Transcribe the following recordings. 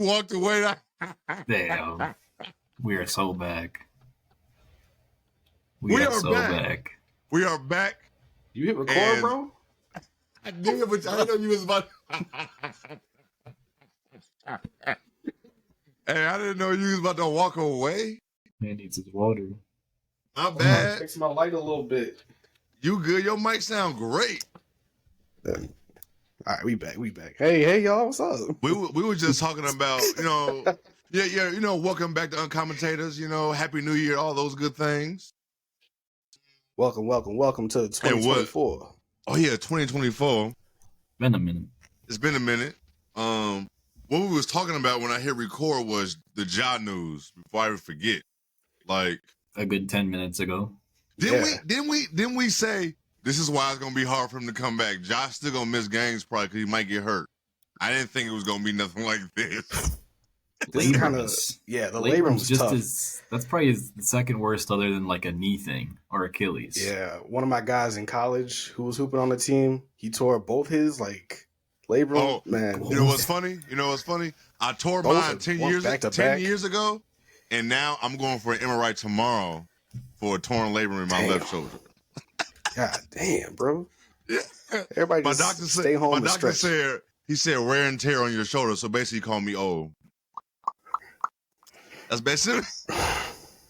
walked away. Damn. We are so back. We are so back. We are back. You hit record, bro? I did, but I didn't know you was about. Hey, I didn't know you was about to walk away. Man needs his water. My bad. Fix my light a little bit. You good? Your mic sound great. All right, we back. Hey, y'all, what's up? We were just talking about, welcome back to Uncommentators, Happy New Year, all those good things. Welcome to 2024. Oh yeah, 2024. Been a minute. It's been a minute. What we was talking about when I hit record was the Ja news. Before I forget, like a good 10 minutes ago. Didn't we say this is why it's gonna be hard for him to come back? Josh still gonna miss games probably because he might get hurt. I didn't think it was gonna be nothing like this. This kind of the labrum was just tough. That's probably his second worst, other than like a knee thing or Achilles. Yeah, one of my guys in college who was hooping on the team, he tore both his labrum. Oh, man, you know what's funny? I tore mine 10 years ago, and now I'm going for an MRI tomorrow for a torn labrum in my left shoulder. God damn, bro. Yeah. Everybody just stay home and stretch. Said wear and tear on your shoulder, so basically he called me old. That's basically.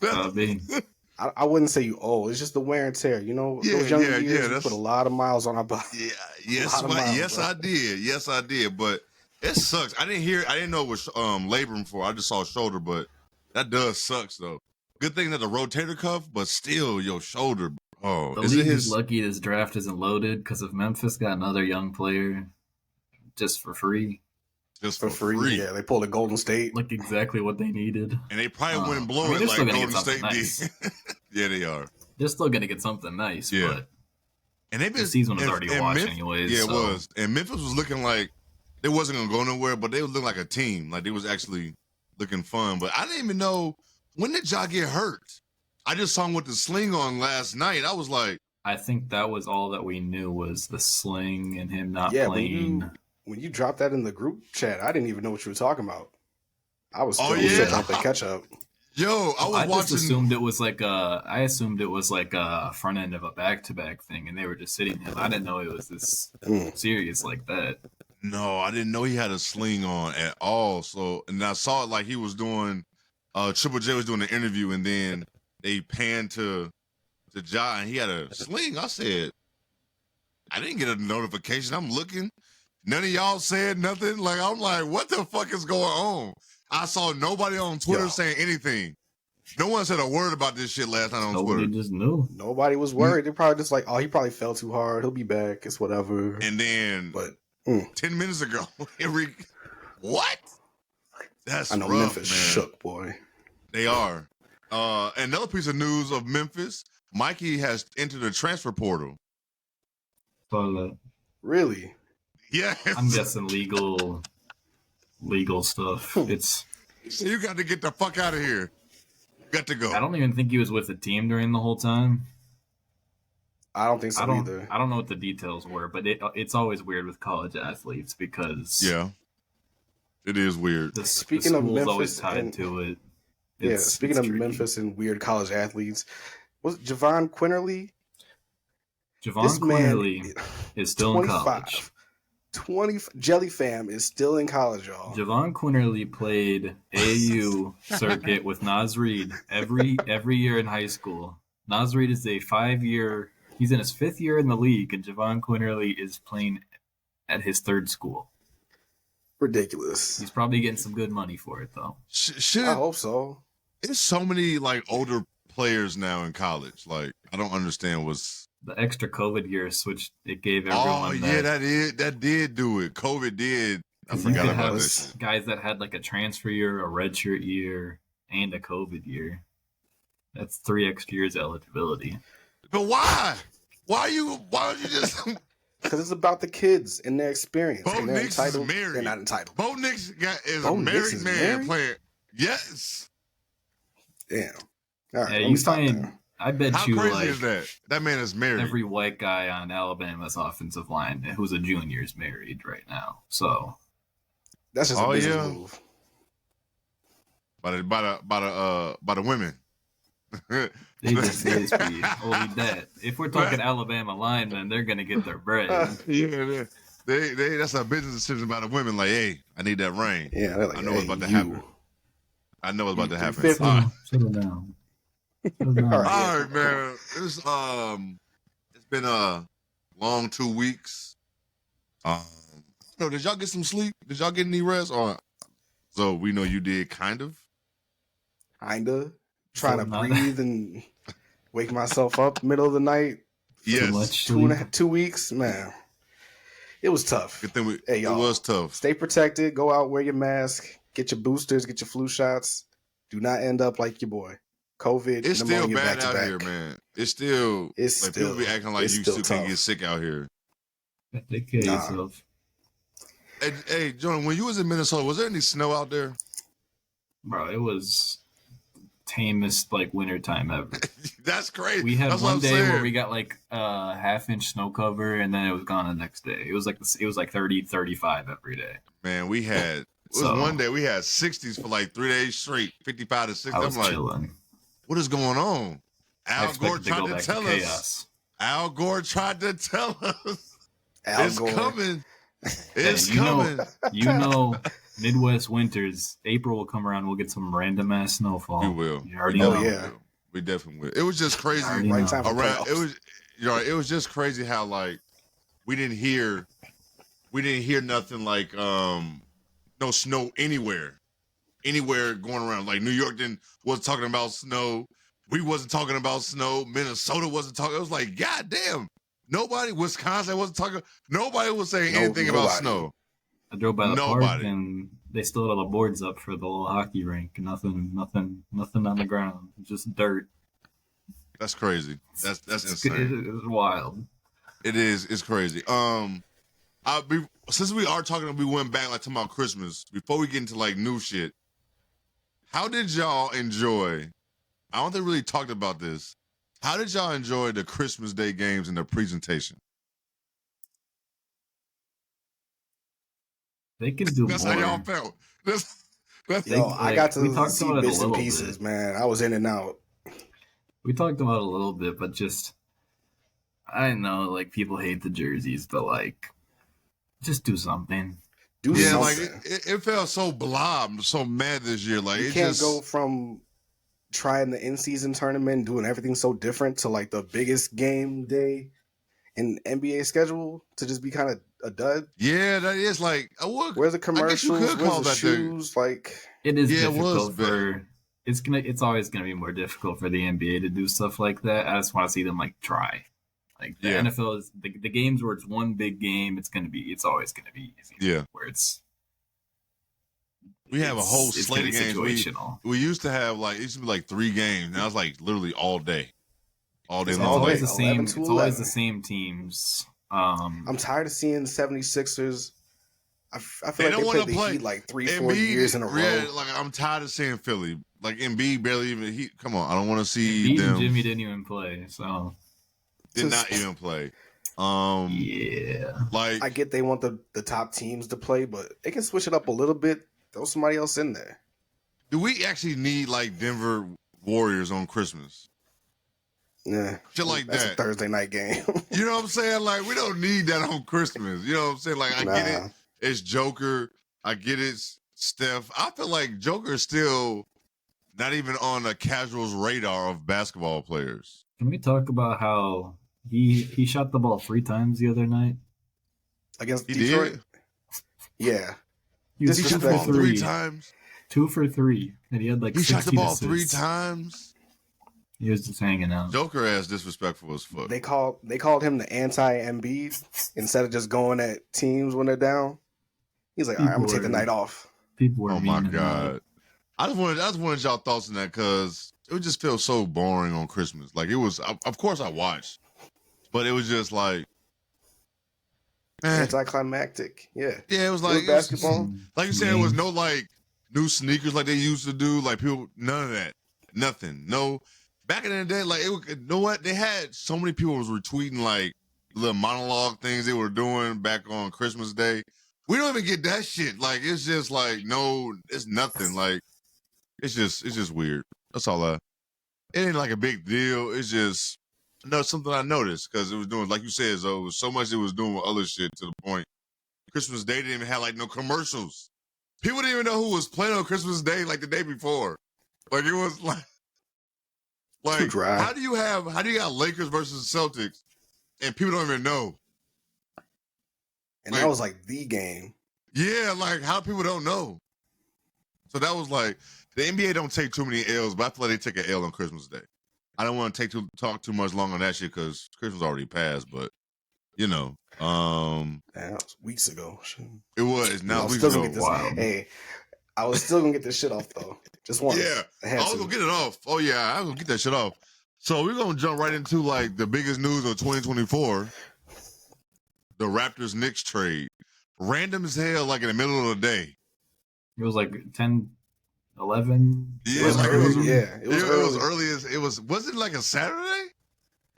I wouldn't say you old. It's just the wear and tear. Those younger years, we put a lot of miles on our body. Yeah, yes, I did. But it sucks. I didn't know it was labrum for. I just saw shoulder, but that does sucks though. Good thing that the rotator cuff, but still your shoulder. Oh, the league is lucky this draft isn't loaded because if Memphis got another young player just for free. Just for free. Yeah, they pulled a Golden State. Look exactly what they needed. And they probably wouldn't blow it like Golden State did. Yeah, they are. They're still going to get something nice, but and the season was already washed anyways. Yeah, it was. And Memphis was looking like they wasn't going to go nowhere, but they would look like a team. Like they was actually looking fun. But I didn't even know, when did Ja get hurt? I just saw him with the sling on last night. I was like. I think that was all that we knew was the sling and him not playing. When you dropped that in the group chat, I didn't even know what you were talking about. I was still sitting up the catch up. Yo, I just assumed it was like a front end of a back-to-back thing, and they were just sitting him. I didn't know it was this serious like that. No, I didn't know he had a sling on at all. So, and I saw it like he was doing. Triple J was doing an interview, and then they panned to Ja, and he had a sling. I said, I didn't get a notification. I'm looking. None of y'all said nothing. Like, I'm like, what the fuck is going on? I saw nobody on Twitter saying anything. No one said a word about this shit last night on Twitter. Nobody just knew. Nobody was worried. They're probably just like, oh, he probably fell too hard. He'll be back. It's whatever. And then, 10 minutes ago, what? That's I know rough, Memphis man. Shook, boy. They are. Another piece of news of Memphis, Mikey has entered the transfer portal. Really? Yeah, I'm guessing legal stuff. It's so you got to get the fuck out of here. Got to go. I don't even think he was with the team during the whole time. I don't think so either. I don't know what the details were, but it's always weird with college athletes because it is weird. Speaking of Memphis, always tied to it. Speaking of Memphis and weird college athletes, was Javon Quinterly? Javon Quinterly is still in college. Jelly Fam is still in college, y'all. Javon Quinterly played AAU circuit with Naz Reid every year in high school. Naz Reid is a 5-year. He's in his 5th year in the league, and Javon Quinterly is playing at his 3rd school. Ridiculous. He's probably getting some good money for it, though. I hope so. There's so many older players now in college. Like, I don't understand what's. The extra COVID year switch it gave everyone. Oh yeah, that did do it. COVID did. I forgot about this. Guys that had like a transfer year, a redshirt year, and a COVID year. That's 3 extra years eligibility. But why? Why don't you just? Because it's about the kids and their experience. Bo Nix is married. They're not entitled. Bo Nix is a married man playing. Yes. Damn. All right. Yeah, you find. I bet How crazy is that? That man is married. Every white guy on Alabama's offensive line who's a junior is married right now. So that's just a business move. by the women. They just be only that. If we're talking Alabama linemen, they're gonna get their bread. Yeah, they that's a business decision by the women. Like, hey, I need that ring. Yeah, they're like, I know what's about to you. happen. I know what's about to happen. 350. All right. Settle down. Settle down. All right. All right, man. It's been a long 2 weeks. No, did y'all get some sleep? Did y'all get any rest? Or so we know you did, kind of. Kinda trying to not. breathe and wake myself up middle of the night. Too much sleep. 2 weeks, man. It was tough. Good thing Hey, it y'all, was tough. stay protected. Go out, wear your mask, get your boosters, get your flu shots. Do not end up like your boy. COVID. It's still pneumonia bad back to out back. here, man. It's still like still, people be acting like you still tough. can't get sick out here. Take care of yourself. Hey, Jordan, when you was in Minnesota, was there any snow out there? Bro, it was tamest like wintertime ever. That's crazy. We had That's one what I'm day saying. where we got like a half-inch snow cover, and then it was gone the next day. It was like 30, 35 every day. Man, we had it was So- one day we had 60s for like 3 days straight, 55 to 60. I was I'm like, chilling. what is going on? I Al Gore expected to tried go to back tell to us. chaos. Al Gore tried to tell us. Al It's Gore. coming. It's you know- coming. You know, Midwest winters, April will come around, we'll get some random ass snowfall. We will. You already We know. definitely yeah. will. We definitely will. It was just crazy. Already Right know. time for Around playoffs. it was just crazy how like we didn't hear nothing like no snow anywhere going around. Like New York wasn't talking about snow. We wasn't talking about snow. Minnesota wasn't talking. It was like, God damn. Wisconsin wasn't talking. Nobody was saying anything about nobody. snow. I drove by the Nobody. park and they still had all the boards up for the little hockey rink. Nothing on the ground. Just dirt. That's crazy. That's It insane. was wild. It is. It's crazy. Since we are talking, we went back like talking about Christmas. Before we get into like new shit, how did y'all enjoy? I don't think we really talked about this. How did y'all enjoy the Christmas Day games and the presentation? They can do That's more. how y'all felt. That's Yo, Like, I got we to talked see about it a bits and little pieces, bit. man. I was in and out. We talked about it a little bit, but just I know like people hate the jerseys, but like just do something. Do yeah, something. like it felt so blah. I'm so mad this year. Like You it can't just go from trying the in-season tournament, doing everything so different to like the biggest game day in NBA schedule to just be kind of a dud. yeah, that is like Where's the guess you commercials? could call Where's the that shoes? Like, It is Yeah, it was difficult for it's always gonna be more difficult for the NBA to do stuff like that. I just want to see them like try. Like the Yeah. NFL is the games where it's one big game, it's always gonna be easy. Yeah. Where it's We have a whole it's slate gonna of be games. situational. We used to have like it used to be like 3 games. Now it's like literally all day. All day It's It's long. all always day, the same. 11 It's to always 11. the same teams. I'm tired of seeing the 76ers. I feel They like don't they wanna played the play. Heat like 3-4 years in a row. Yeah, like I'm tired of seeing Philly. Like Embiid barely even he come on, I don't want to see Embiid them and Jimmy didn't even play, so did not even play. yeah. Like I get they want the top teams to play, but they can switch it up a little bit. Throw somebody else in there. do we actually need like Denver Warriors on Christmas? Yeah, Shit like that's that. a Thursday night game. You know what I'm saying? Like we don't need that on Christmas. You know what I'm saying? Like I get it. Nah. It's Joker. I get it. Steph. I feel like Joker is still not even on a casual's radar of basketball players. Can we talk about how he shot the ball 3 times the other night? Against He Detroit. did. Yeah, He was He shot 2 the for ball 3. 3 times. 2 for 3, and he had like He shot the 16 ball assists. 3 times. He was just hanging out. Joker ass disrespectful as fuck. they called him the anti-Embiid instead of just going at teams when they're down. He's like, all right, I'm gonna take the night off. People were Oh my memeing god! about it. I just wanted y'all thoughts on that because it would just feel so boring on Christmas. Like it was. Of course, I watched, but it was just like, man, Anticlimactic. Yeah. yeah, it was It was like basketball. like you said, it was Games. no like new sneakers like they used to do. Like people, none of that, nothing. No, back in the day, like you know what? They had so many people was retweeting like little monologue things they were doing back on Christmas Day. We don't even get that shit. Like it's just like no, it's nothing. Like It's just weird. That's all. It ain't like a big deal. It's just something I noticed because it was doing, like you said, so it was so much it was doing with other shit to the point. Christmas Day didn't even have like no commercials. People didn't even know who was playing on Christmas Day like the day before. Like it was like dry. how do you got Lakers versus Celtics and people don't even know? And that was like the game. Yeah, like how people don't know. So that was like the NBA don't take too many L's, but I feel like they take an L on Christmas Day. I don't want to talk too much long on that shit because Christmas already passed, but that was weeks ago. It was now weeks ago. Hey, I was still gonna get this shit off though. Just once. Yeah, I was gonna get it off. Oh yeah, I was gonna get that shit off. So we're gonna jump right into like the biggest news of 2024. The Raptors Knicks trade. Random as hell, like in the middle of the day. It was like 10, 11. Yeah, it was early as it was. Was it like a Saturday?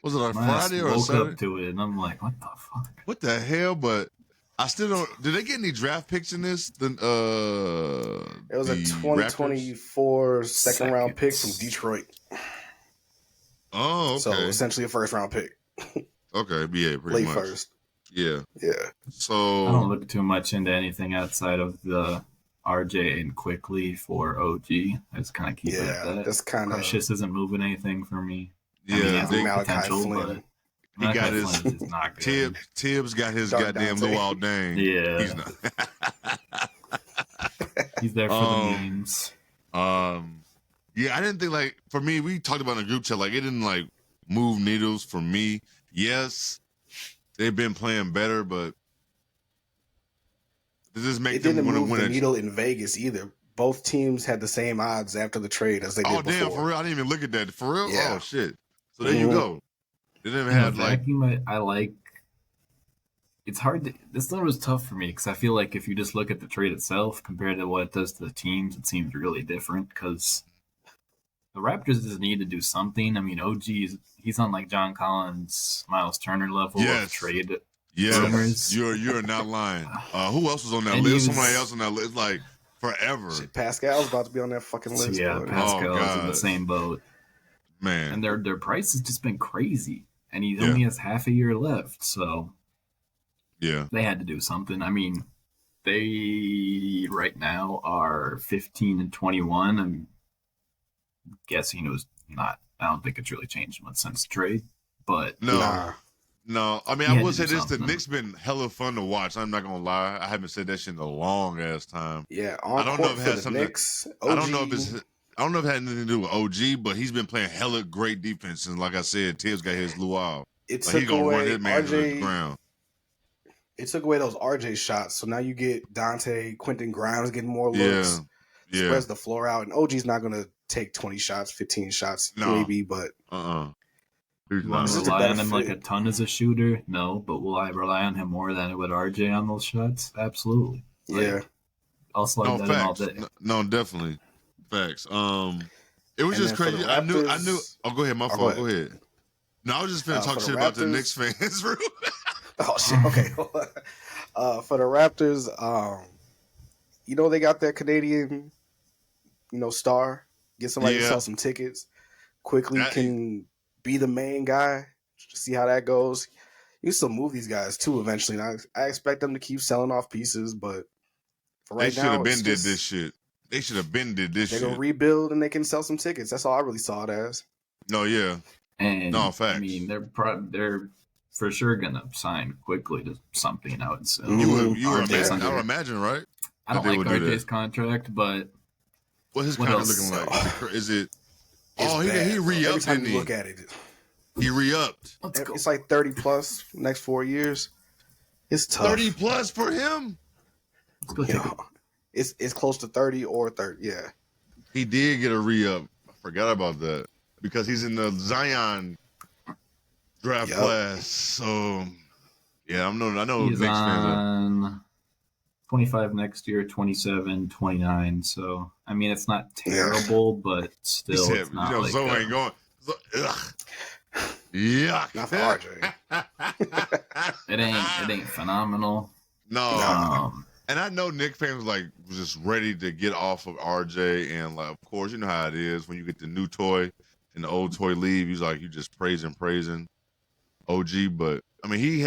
Was it a My Friday or a woke Saturday? up to it, and I'm like, what the fuck? What the hell? But I still don't. Did they get any draft picks in this? It was a 2024 second round pick from Detroit. Oh, okay. So essentially a first round pick. Okay, yeah, pretty late much. first. Yeah. So I don't look too much into anything outside of the RJ and Quickly for OG. I just kind of keep it at that. That's kind of Precious isn't moving anything for me. Yeah, I mean, he has Malachi potential, Flynn. but he got Flynn is not good. Tibbs got his Dark goddamn Dante. Luau Dang. Yeah. He's not. He's there for the memes. Yeah, I didn't think like for me, we talked about in the group chat, like it didn't like move needles for me. Yes, they've been playing better, but does this make them want to win the needle in Vegas either. Both teams had the same odds after the trade as they did before. Oh damn, for real! I didn't even look at that. For real? Yeah. Oh shit! So there you go. They didn't have like vacuum. I like. It's hard to. This one was tough for me because I feel like if you just look at the trade itself compared to what it does to the teams, it seems really different because the Raptors just need to do something. I mean, he's on like John Collins, Miles Turner level of trade. Yes, you're not lying. Who else was on that list? Somebody else on that list, like forever. Shit, Pascal's about to be on that fucking list. Yeah, Pascal is in the same boat. Man, and their price has just been crazy, and he only has half a year left, so they had to do something. I mean, they right now are 15-21. I'm guessing it was not. I don't think it's really changed much since the trade, but No, I mean, I will say this: the Knicks been hella fun to watch. I'm not gonna lie; I haven't said that shit in a long ass time. Yeah, I don't know if it has something. I don't know if it had anything to do with OG, but he's been playing hella great defense, and like I said, Tibbs got his luau. It like, he's gonna run his man to the ground. It took away those RJ shots, so now you get Dante, Quentin Grimes getting more looks. Yeah. Spreads the floor out, and OG's not gonna take 20 shots, 15 shots, maybe, but will I rely on him like a ton as a shooter? No, but will I rely on him more than I would RJ on those shots? Absolutely. I'll slide that in all day. No, definitely. Facts. It was just crazy. I knew. Oh, go ahead. My fault. Go ahead. No, I was just finna talk shit about the Knicks fans. Oh shit. Okay. For the Raptors, they got their Canadian, star. Get somebody to sell some tickets. Quickly can be the main guy. See how that goes. You can still move these guys too eventually. And I expect them to keep selling off pieces, but for right now, they should have been did this shit. They should have been did this shit. They're gonna rebuild and they can sell some tickets. That's all I really saw it as. No, yeah. And facts. I mean, they're for sure gonna sign quickly to something. I would say. You would imagine, right? I don't like RJ's contract, but what's his contract looking like? Is it? He re-upped. Every time you look at it, he re-upped. It's like 30 plus next 4 years. It's tough. 30 plus for him. It's close to 30 or 30. Yeah. He did get a re-up. I forgot about that because he's in the Zion draft class. So yeah, I know he's Knicks on 25 next year, 27, 29. So I mean, it's not terrible, but still, it's not like Zoe ain't going. Yuck. Not for RJ. It ain't phenomenal. No. And I know Nick fans was just ready to get off of RJ, and like, of course, you know how it is when you get the new toy and the old toy leave. He's like, you just praising OG. But I mean, he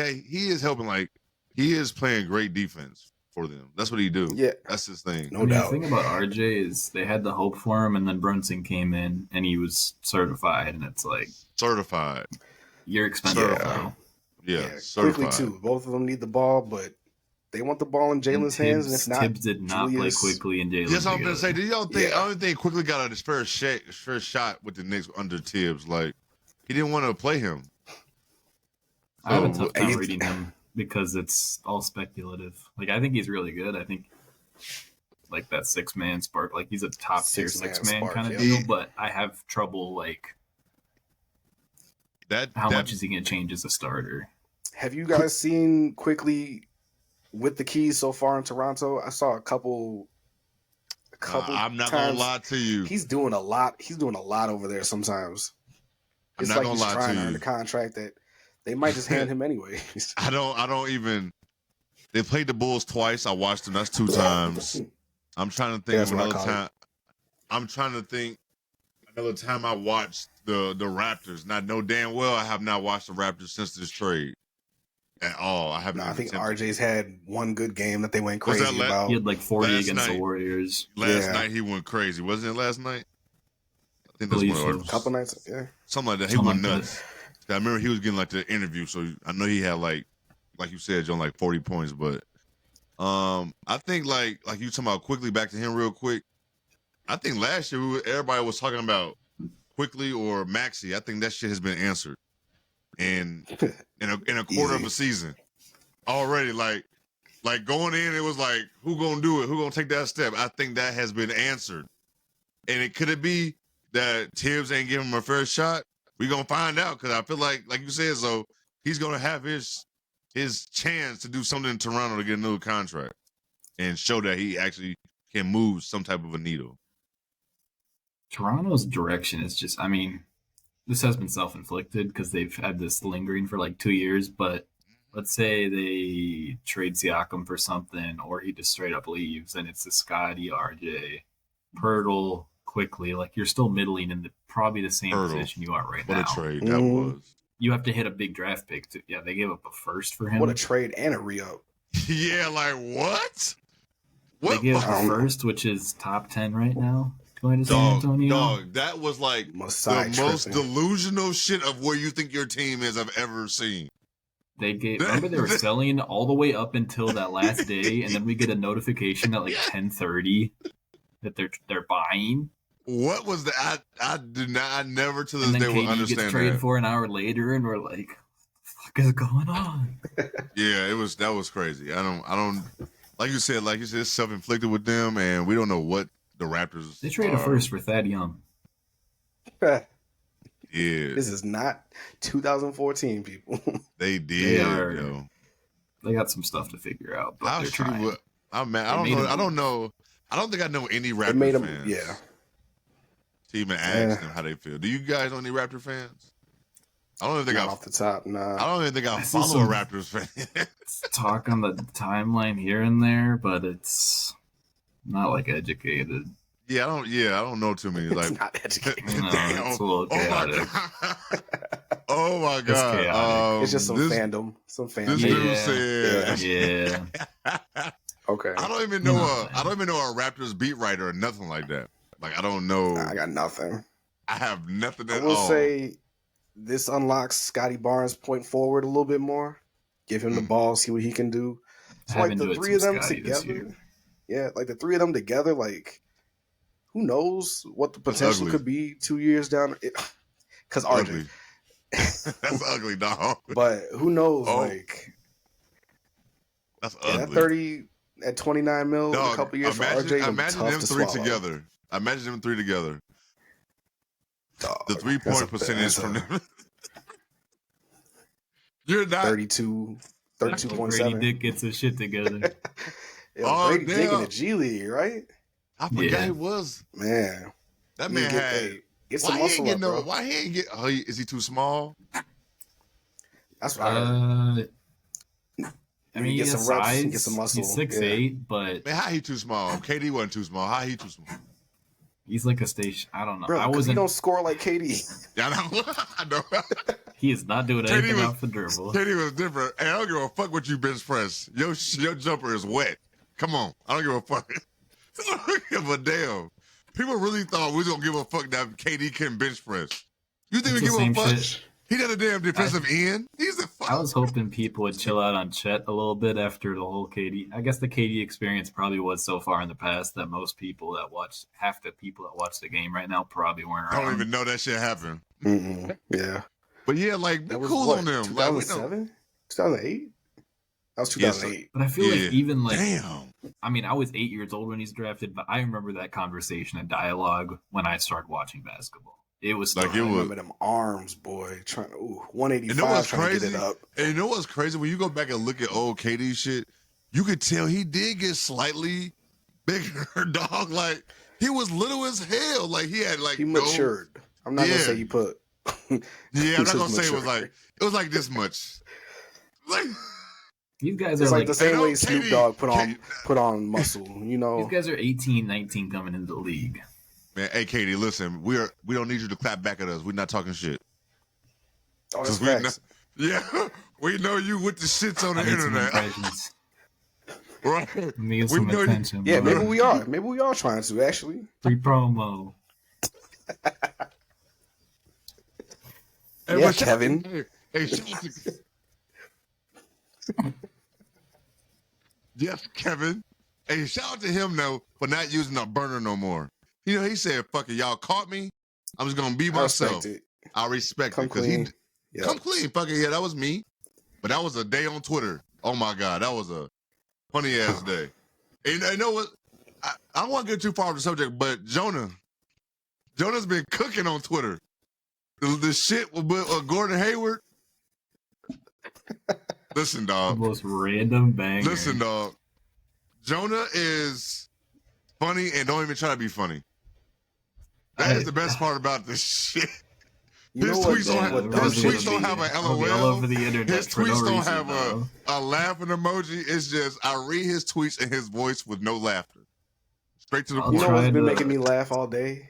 is helping. Like, he is playing great defense for them. That's what he do. Yeah, that's his thing. no doubt. The thing about RJ is they had the hope for him, and then Brunson came in, and he was certified, and it's like certified. You're expensive. Yeah, certified. Quickly too. Both of them need the ball, but they want the ball in Jalen's hands, and if not, Tibbs did not play Quickly in Jalen. Yes, I'm gonna say. Do y'all think? I don't think Quickly got his first shot with the Knicks under Tibbs. Like, he didn't want to play him. I have a tough time reading him because it's all speculative. Like, I think he's really good. I think like that 6-man spark. Like, he's a top tier 6-man kind of deal. But I have trouble like how much is he gonna change as a starter? Have you guys seen Quickly with the keys so far in Toronto? I saw a couple. I'm not gonna lie to you. He's doing a lot. He's doing a lot over there. Sometimes it's like he's trying to earn a contract that they might just hand him anyway. I don't even. They played the Bulls twice. I watched them. That's 2 times. I'm trying to think of another time. I'm trying to think another time I watched the Raptors. And I know damn well I have not watched the Raptors since this trade. At all. I haven't. I think RJ's had one good game that they went crazy about. He had like 40 against the Warriors. Last night he went crazy. Wasn't it last night? I think that's one of a couple nights. Yeah. Something like that. He went nuts. I remember he was getting like the interview, so I know he had like you said, John, like 40 points. But I think like you talking about Quickly, back to him real quick. I think last year everybody was talking about Quickly or Maxey. I think that shit has been answered. And in a quarter of a season already, like going in, it was like, who gonna do it? Who gonna take that step? I think that has been answered. And could it be that Tibbs ain't giving him a fair shot? We gonna find out, because I feel like you said, so he's gonna have his chance to do something in Toronto to get a new contract and show that he actually can move some type of a needle. Toronto's direction is just, I mean, this has been self-inflicted because they've had this lingering for like 2 years, but let's say they trade Siakam for something, or he just straight up leaves, and it's the Scotty, RJ, Pirtle, Quickly. Like, you're still middling in probably the same position you are right now. What a trade that was. You have to hit a big draft pick. Yeah, they gave up a first for him. What a trade and a re-up. Yeah, like what? They gave up a first, which is top 10 right now. Going to San Antonio. Dog, that was like the most delusional shit of where you think your team is I've ever seen. Remember they were selling all the way up until that last day, and then we get a notification at like 10:30 that they're buying. What was that? I never to this day will understand gets traded for an hour later, and we're like, what the fuck is going on? Yeah, that was crazy. I don't like you said, it's self-inflicted with them, and we don't know what the Raptors. They traded a first for Thad Young. Yeah. This is not 2014, people. They did. They got some stuff to figure out, but they're trying. I don't know. I don't think I know any Raptor fans. Yeah. To even ask them how they feel. Do you guys know any Raptor fans? I don't even think off the top. Nah. I don't even think I follow a Raptors fan. Talk on the timeline here and there, but it's not like educated. Yeah, I don't know too many. Like, it's not educated. No, it's a little chaotic. Oh my god! It's just some fandom. This dude said, "Yeah." Okay. I don't even know a Raptors beat writer or nothing like that. Like, I don't know. I got nothing. I have nothing at all. I will say this unlocks Scotty Barnes' point forward a little bit more. Give him the ball, see what he can do. So like the three of them together. Yeah, like the three of them together, like who knows what the potential could be 2 years down. Because RJ. That's ugly, dog. But who knows? Like that's ugly. At 30, at 29 mil, dog, a couple years for RJ. Imagine them three together. Imagine them three together. Dog, the 3-point percentage from them. You're not 32.7. Brady Dick gets his shit together. Brady Dick in the G League, right? I forgot he was. Man, that man had. Get some muscle up, bro. Why he ain't get? Oh, is he too small? That's what I heard. I mean, he get has some reps size. and get some muscle. He's 6'8", but Man, how he too small? KD wasn't too small. How he too small? he's like a station. I don't know. Bro, I because he wasn't. don't score like KD. Yeah, I know. I know. He is not doing KD anything was- off the dribble. KD was different. Hey, I don't give a fuck what you bench press. Your jumper is wet. Come on. I don't give a fuck. I don't give a damn. People really thought we was going to give a fuck that KD couldn't bench press. You think It's we the give a same fuck? shit. He did a damn defensive end. He's the fuck. I was hoping people would chill out on Chet a little bit after the whole KD. I guess the KD experience probably was so far in the past that most people that watch, half the people that watch the game right now probably weren't I around. don't even know that shit happened. Yeah. But yeah, like, be That was cool what, on them. Like, we don't- 2007? 2008? That was Yes, 2008. But I feel Yeah. like even like, Damn. I mean, I was 8 years old when he's drafted, but I remember that conversation and dialogue when I started watching basketball. It was Like, still, it I was- remember them arms, boy. Trying to, You know 185 what's trying to crazy? get it up. And you know what's crazy? When you go back and look at old KD shit, you could tell he did get slightly bigger, dog. Like, he was little as hell. Like, he had, like, He no- matured. I'm not Yeah. gonna say he put. Yeah, He I'm not just gonna say matured. it was like this much. Like, these guys It's are like like, the same Hey, way no, Snoop KD Dogg put on muscle. You these know, guys are 18, 19 coming into the league. man, hey, KD, listen, we don't need you to clap back at us. We're not talking shit. oh, that's 'Cause we facts. Yeah, we know you with the shits on I the need some internet. impressions. Right. Let me get We some know you- attention. Yeah, bro. maybe we are. Maybe we are trying to actually. Free promo. Hey, Yeah, but shout- Kevin. Hey, shout out to- yes, Kevin. Hey, shout out to him though for not using a burner no more. You know, he said, "Fuck it, y'all caught me. I'm just gonna be I myself. respect it. I respect Come it because clean. he Yeah. come clean. Fuck it, yeah, that was me. But that was a day on Twitter. Oh my god, that was a funny ass day. And you know what? I don't want to get too far off the subject, but Jonah's been cooking on Twitter. The shit with Gordon Hayward. Listen, The dog. most random banger. Listen, dog. Jonah is funny and don't even try to be funny. That is the best part about this shit. You His know what? tweets don't what have- dumb his shit tweets don't be? have a I'll be all LOL. over the internet His for no tweets don't reason, have though. a laughing emoji. It's just I read his tweets and his voice with no laughter. Straight to the I'll You point. know what's trying been to- making me laugh all day?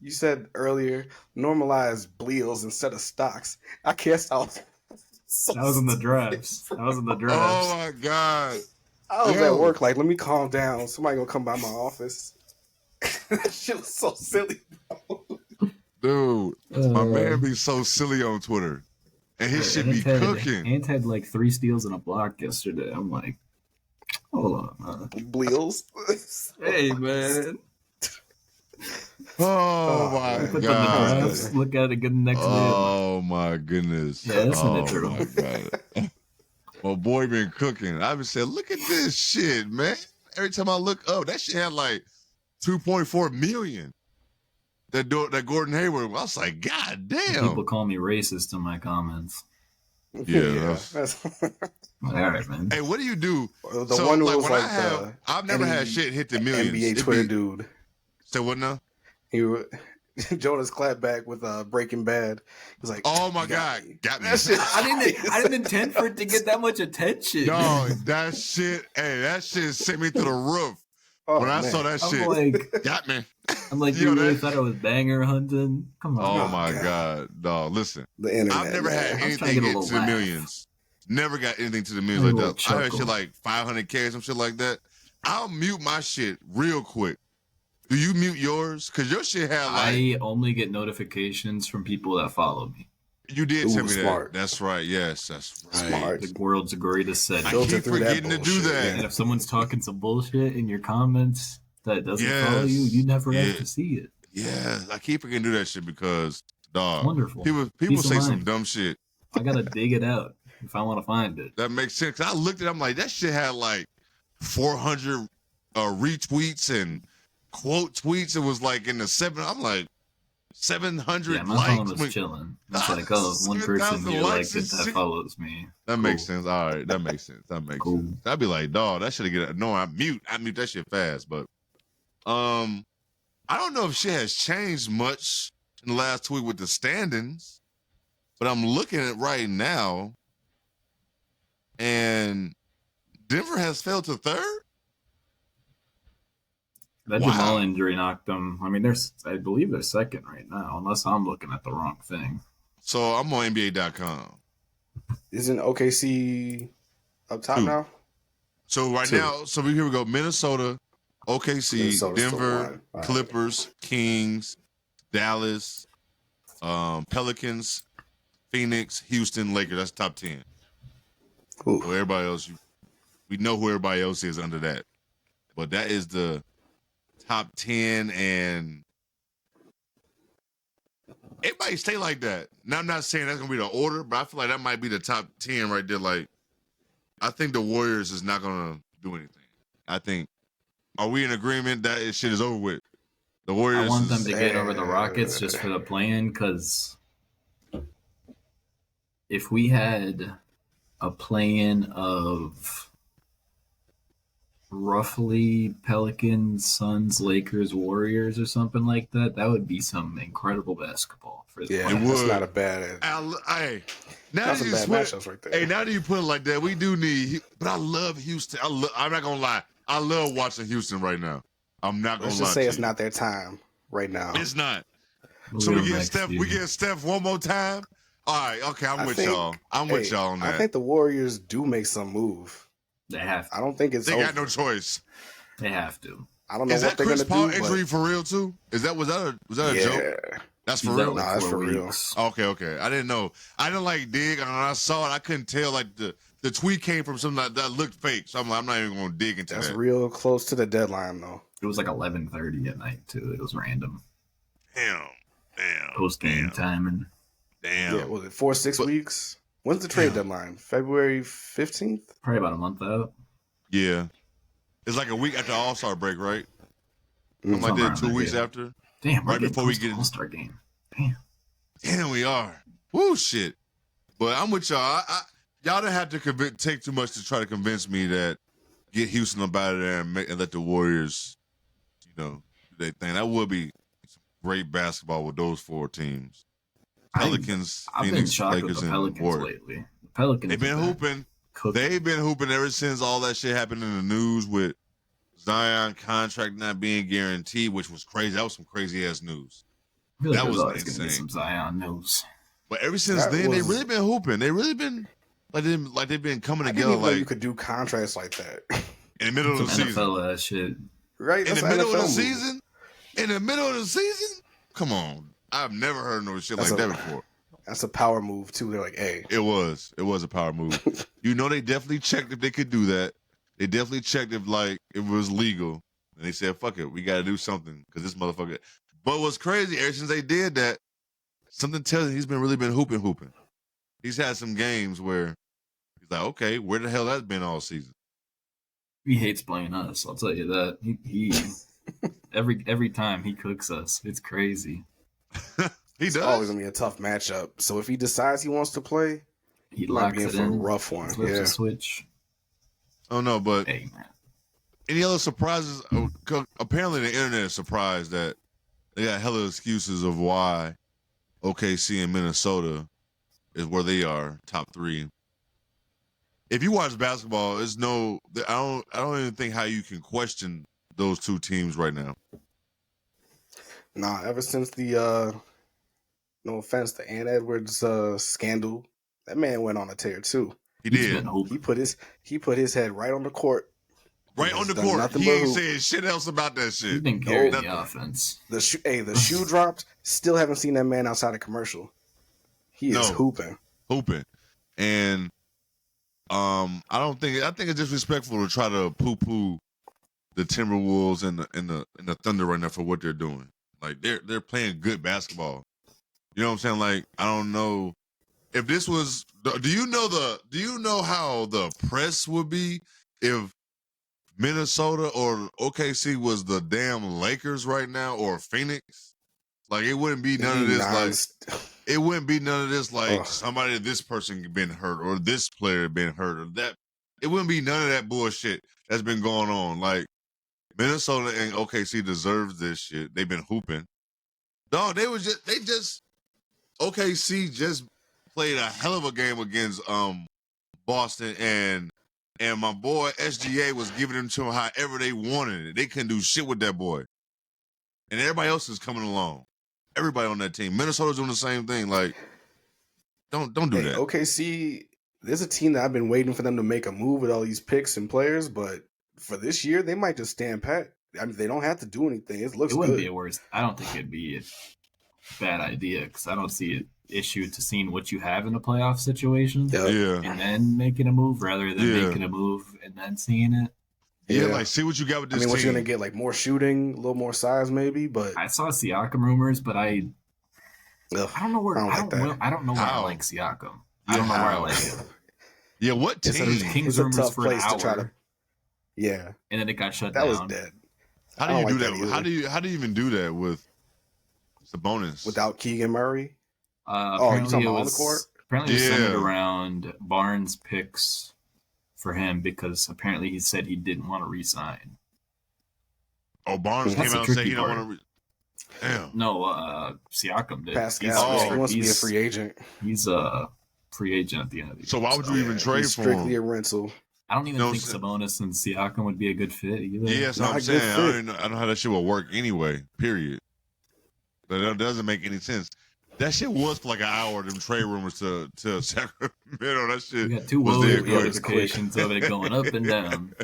You said earlier, normalize bleals instead of stocks. I guess I was. That was in the drafts. That was in the drafts. Oh my god. I was Yo. at work, like, let me calm down. Somebody gonna come by my office. That shit was so silly. Dude, my Uh, man be so silly on Twitter. And his shit be cooking. Ant had like 3 steals in a block yesterday. I'm like, hold on. Bleals. Hey, man. Oh Oh, my man. Put them in the god. drafts. Look at it, get the next man. Oh my goodness. Yeah, that's an oh intro. my god. My boy been cooking. I been saying, look at this shit, man. Every time I look up, that shit had like 2.4 million. That Gordon Hayward. I was like, God damn. People call me racist in my comments. Yeah, That's, All right, man. Hey, what do you do? the So, one who like, was when like I have, the I've never had NBA shit hit the millions. NBA It Twitter be- dude. So what now? He would, Jonas clapped back with Breaking Bad. He was like, Oh my "You god, me." got me. That shit. I didn't intend for it to get that much attention. Dog, that shit, hey, that shit sent me through the roof. Oh, When I man. saw that I'm shit, like, got me. you Yo, really that- thought I was banger hunting? Come on. Oh my god, dog, listen. The internet. I've never man. had I was trying to anything get a get to little the laugh. millions. Never got anything to the millions A like little that. I heard chuckle. shit like 500K or some shit like that. I'll mute my shit real quick. Do you mute yours? Cause your shit had like I only get notifications from people that follow me. you did Ooh, tell me smart. that. That's right. Yes, that's right. Smart. The world's greatest setting. I Filter keep through that forgetting to do bullshit, that. And if someone's talking some bullshit in your comments that doesn't Yes. follow you, you never Yeah. have to see it. Yeah, I keep forgetting to do that shit because dog. Wonderful. People Peace of say some mind. dumb shit. I gotta dig it out if I want to find it. That makes sense. 'Cause I looked at it, I'm like, that shit had like 400 retweets and quote tweets. It was like in the seven. I'm like 700 Yeah, my phone likes. was chilling. It's like, oh, one 7,000 person here likes liked it and that shit. follows me. That Cool. makes sense. All right, that makes sense. That makes Cool. sense. I'd be like, dog, that should get no. I mute that shit fast. But I don't know if shit has changed much in the last week with the standings. But I'm looking at it right now, and Denver has fell to third? That Wow. Jamal injury knocked them. I mean, I believe they're second right now, unless I'm looking at the wrong thing. So I'm on NBA.com. Isn't OKC up top 2. now? So right 2. now, here we go. Minnesota, OKC, Minnesota's still Denver, 1. All right. Clippers, Kings, Dallas, Pelicans, Phoenix, Houston, Lakers. That's top 10. Ooh. So everybody else, we know who everybody else is under that. But that is the top 10, and everybody stay like that. Now, I'm not saying that's going to be the order, but I feel like that might be the top 10 right there. Like, I think the Warriors is not going to do anything. I think, are we in agreement that this shit is over with? The Warriors. I want them to get over the Rockets just for the play-in, because if we had a play-in of roughly Pelicans, Suns, Lakers, Warriors, or something like that, that would be some incredible basketball for the Yeah, It that's would. not a bad. Hey, now That's that some you bad switch, matchups right there. hey, now that you put it like that, we do need. But I love Houston. I'm not gonna lie. I love watching Houston right now. I'm not gonna Let's lie. just say to it's you. not their time right now. It's not. We'll So get we them get next Steph. year. We get Steph one more time. All right. Okay. I'm with y'all. I'm with y'all on that. I think the Warriors do make some move. They have to. I don't think it's They over. got no choice. They have to. I don't know Is what that they're Chris gonna Paul do. injury But for real too? Was that a joke? yeah, That's for He's real. out like Nah, that's 4 for real. weeks. Okay. I didn't know. I didn't like dig. And when I saw it, I couldn't tell. Like the tweet came from something that looked fake. So I'm like, I'm not even gonna dig into that's that. real close to the deadline though. It was like 11:30 at night too. It was random Damn. post game timing. Damn. Yeah, was it 4-6 weeks? When's the trade deadline? February 15th? Probably about a month out. Yeah. It's like a week after All-Star break, right? Something like Somewhere that, around 2 there, weeks yeah. after. Damn, we're Right getting before we close to get- All-Star game. Damn. Damn, we are. Woo, shit. But I'm with y'all. Y'all don't have to take too much to try to convince me that get Houston up out of there and let the Warriors, do their thing. That would be some great basketball with those 4 teams. Pelicans, I've been Phoenix, shocked with Lakers, the and Pelicans Warriors. lately. The Pelicans They've been hooping. cooking. They've been hooping ever since all that shit happened in the news with Zion contract not being guaranteed, which was crazy. That was some crazy ass news. I feel like that there's was always going to be insane. some Zion news. But ever since That then, they've was- really been hooping. They really been they've been coming I together didn't even know you like could do contracts like that. in the middle of Some the season. NFL ass shit. Right? In That's the an middle of the NFL move. season? In the middle of the season? Come on. I've never heard no shit That's like a- that before. That's a power move too. They're like, hey, It was a power move. They definitely checked if they could do that. They definitely checked if it was legal. And they said, fuck it, we got to do something because this motherfucker. But what's crazy, ever since they did that, something tells me he's really been hooping. He's had some games where he's like, okay, where the hell that's been all season? He hates playing us. I'll tell you that. He every time he cooks us. It's crazy. He it's does. always gonna be a tough matchup. So if he decides he wants to play, He might locks be in it for a in. rough one. Flips Yeah. a switch. Oh no, but Hey man. any other surprises? Apparently, the internet is surprised that they got hella excuses of why OKC and Minnesota is where they are, top 3. If you watch basketball, I don't even think how you can question those 2 teams right now. Nah, ever since the no offense, the Ant Edwards scandal, that man went on a tear too. He He's did. been hooping. He put his head right on the court. Right He on has the done court. nothing He but ain't hoop. saying shit else about that He's shit. been carrying Nothing. the offense. The shoe dropped. Still haven't seen that man outside a commercial. He is No. hooping. Hooping. And I think it's disrespectful to try to poo-poo the Timberwolves and the Thunder right now for what they're doing. Like they're playing good basketball. You know what I'm saying? Like, I don't know if this was. Do you know how the press would be if Minnesota or OKC was the damn Lakers right now or Phoenix? Like, it wouldn't be none of this. It wouldn't be none of this. Like, this person been hurt or this player been hurt or that. It wouldn't be none of that bullshit that's been going on. Like, Minnesota and OKC deserves this shit. They've been hooping. No, OKC just played a hell of a game against Boston, and and my boy SGA was giving them to him however they wanted it. They couldn't do shit with that boy. And everybody else is coming along. Everybody on that team. Minnesota's doing the same thing. Like, don't do that. OKC, there's a team that I've been waiting for them to make a move with all these picks and players, but for this year, they might just stand pat. I mean, they don't have to do anything. It looks good. It wouldn't be a worst. I don't think it'd be a bad idea because I don't see an issue to seeing what you have in a playoff situation Yeah. and then making a move rather than making a move and then seeing it. Yeah, like see what you got with this team. What you're gonna get, like more shooting, a little more size, maybe. But I saw Siakam rumors, but I don't know where I don't know where I like Siakam. I don't know where I like him. Yeah, what team? There's Kings rumors for an hour. To try to, and then it got shut down. That was dead. How do you do that? How do you even do that with Sabonis without Keegan Murray? Apparently it was on the court. Apparently, it was centered around Barnes' picks for him because apparently he said he didn't want to re-sign. Oh, Barnes came out and said he don't want to. Damn. No, Siakam did. Pascal, he wants to be a free agent. He's a free agent at the end of the year. So why would you even trade for him? Strictly a rental. I don't even think Sabonis and Siakam would be a good fit either. Yeah, that's what I'm saying. I don't know how that shit will work anyway, period. That doesn't make any sense. That shit was for like an hour, them trade rumors to Sacramento. That shit we got two notifications of it going up and down.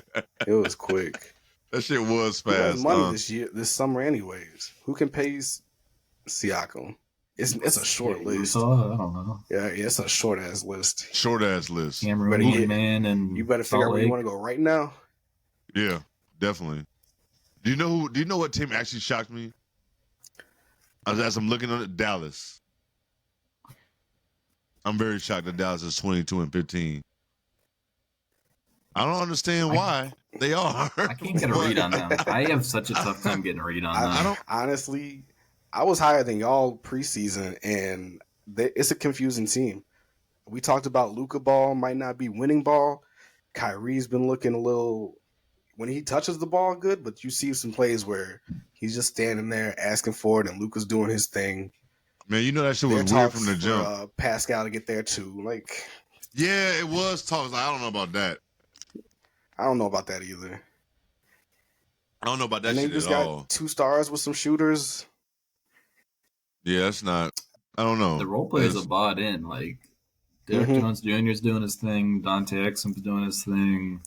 It was quick. That shit was fast. Who has money this summer anyways? Who can pay Siakam? It's a short list. I don't know. Yeah, it's a short ass list. Cameroon man, and you better figure out where you want to go right now. Yeah, definitely. Do you know what team actually shocked me? As I'm looking at Dallas. I'm very shocked that Dallas is 22-15. I don't understand why they are. I can't get a read on them. I have such a tough time getting a read on them. Honestly, I was higher than y'all preseason, and it's a confusing team. We talked about Luka ball might not be winning ball. Kyrie's been looking a little when he touches the ball good, but you see some plays where he's just standing there asking for it, and Luka's doing his thing. Man, you know that shit was weird from the jump. Pascal to get there too, like. Yeah, it was talks. I don't know about that. I don't know about that either. I don't know about that and shit they just at got all. 2 stars with some shooters. Yeah, that's not. I don't know. The role players are bought in. Like Derek Jones Jr. is doing his thing. Dante Exum's doing his thing.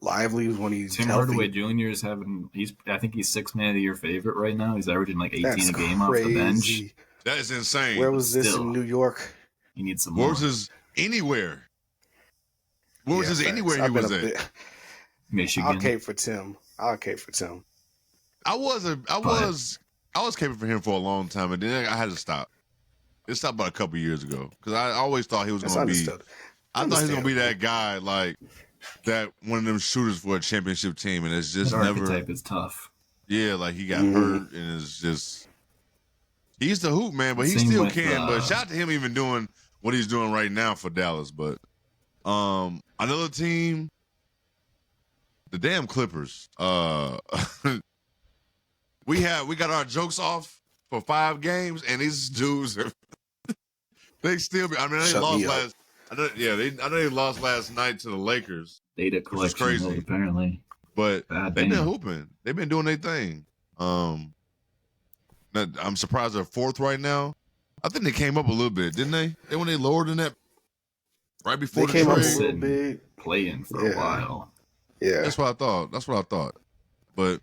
Lively when he's Tim healthy. Hardaway Jr. is having. I think he's 6th man of the year favorite right now. He's averaging like 18 a game off the bench. That is insane. Where was this in New York? You need some more. Where was this anywhere? Where was this anywhere he was at? Michigan. I'll cape for Tim. I was caping for him for a long time, and then I had to stop. It stopped about a couple years ago because I always thought he was going to be. I thought he was going to be that guy, like that one of them shooters for a championship team, and it's just that never. Archetype is tough. Yeah, like he got hurt, and it's just. He's the hoop man, but he still can. But shout out to him even doing what he's doing right now for Dallas. But another team, the damn Clippers. We got our jokes off for 5 games, and these dudes they still be. I mean, they lost last. I know they lost last night to the Lakers. Data collection, crazy, apparently. But they've been hooping. They've been doing their thing. I'm surprised they're 4th right now. I think they came up a little bit, didn't they? When they lowered in that right before they came trade. Up a little bit. Playing for a while. Yeah, that's what I thought. But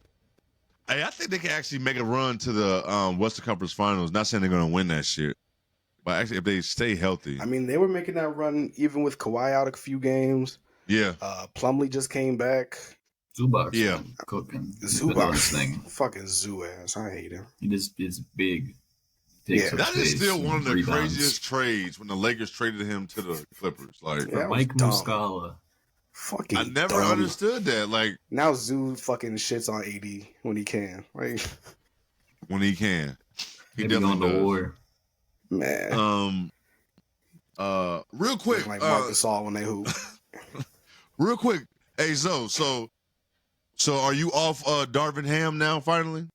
hey, I think they can actually make a run to the Western Conference Finals. Not saying they're going to win that shit, but actually, if they stay healthy. I mean, they were making that run even with Kawhi out a few games. Yeah. Plumlee just came back. Zubac, cooking. Zubac thing. Fucking Zoo ass. I hate him. He just is big. That is still one of the craziest trades when the Lakers traded him to the Clippers. Like Mike Muscala. Fucking I never understood that. Like now Zoo fucking shits on AD when he can. Like when he can. He definitely does. The war. Man. Real quick. Like Marcus All when they hoop. Real quick. Hey Zoe, so are you off Darvin Ham now finally?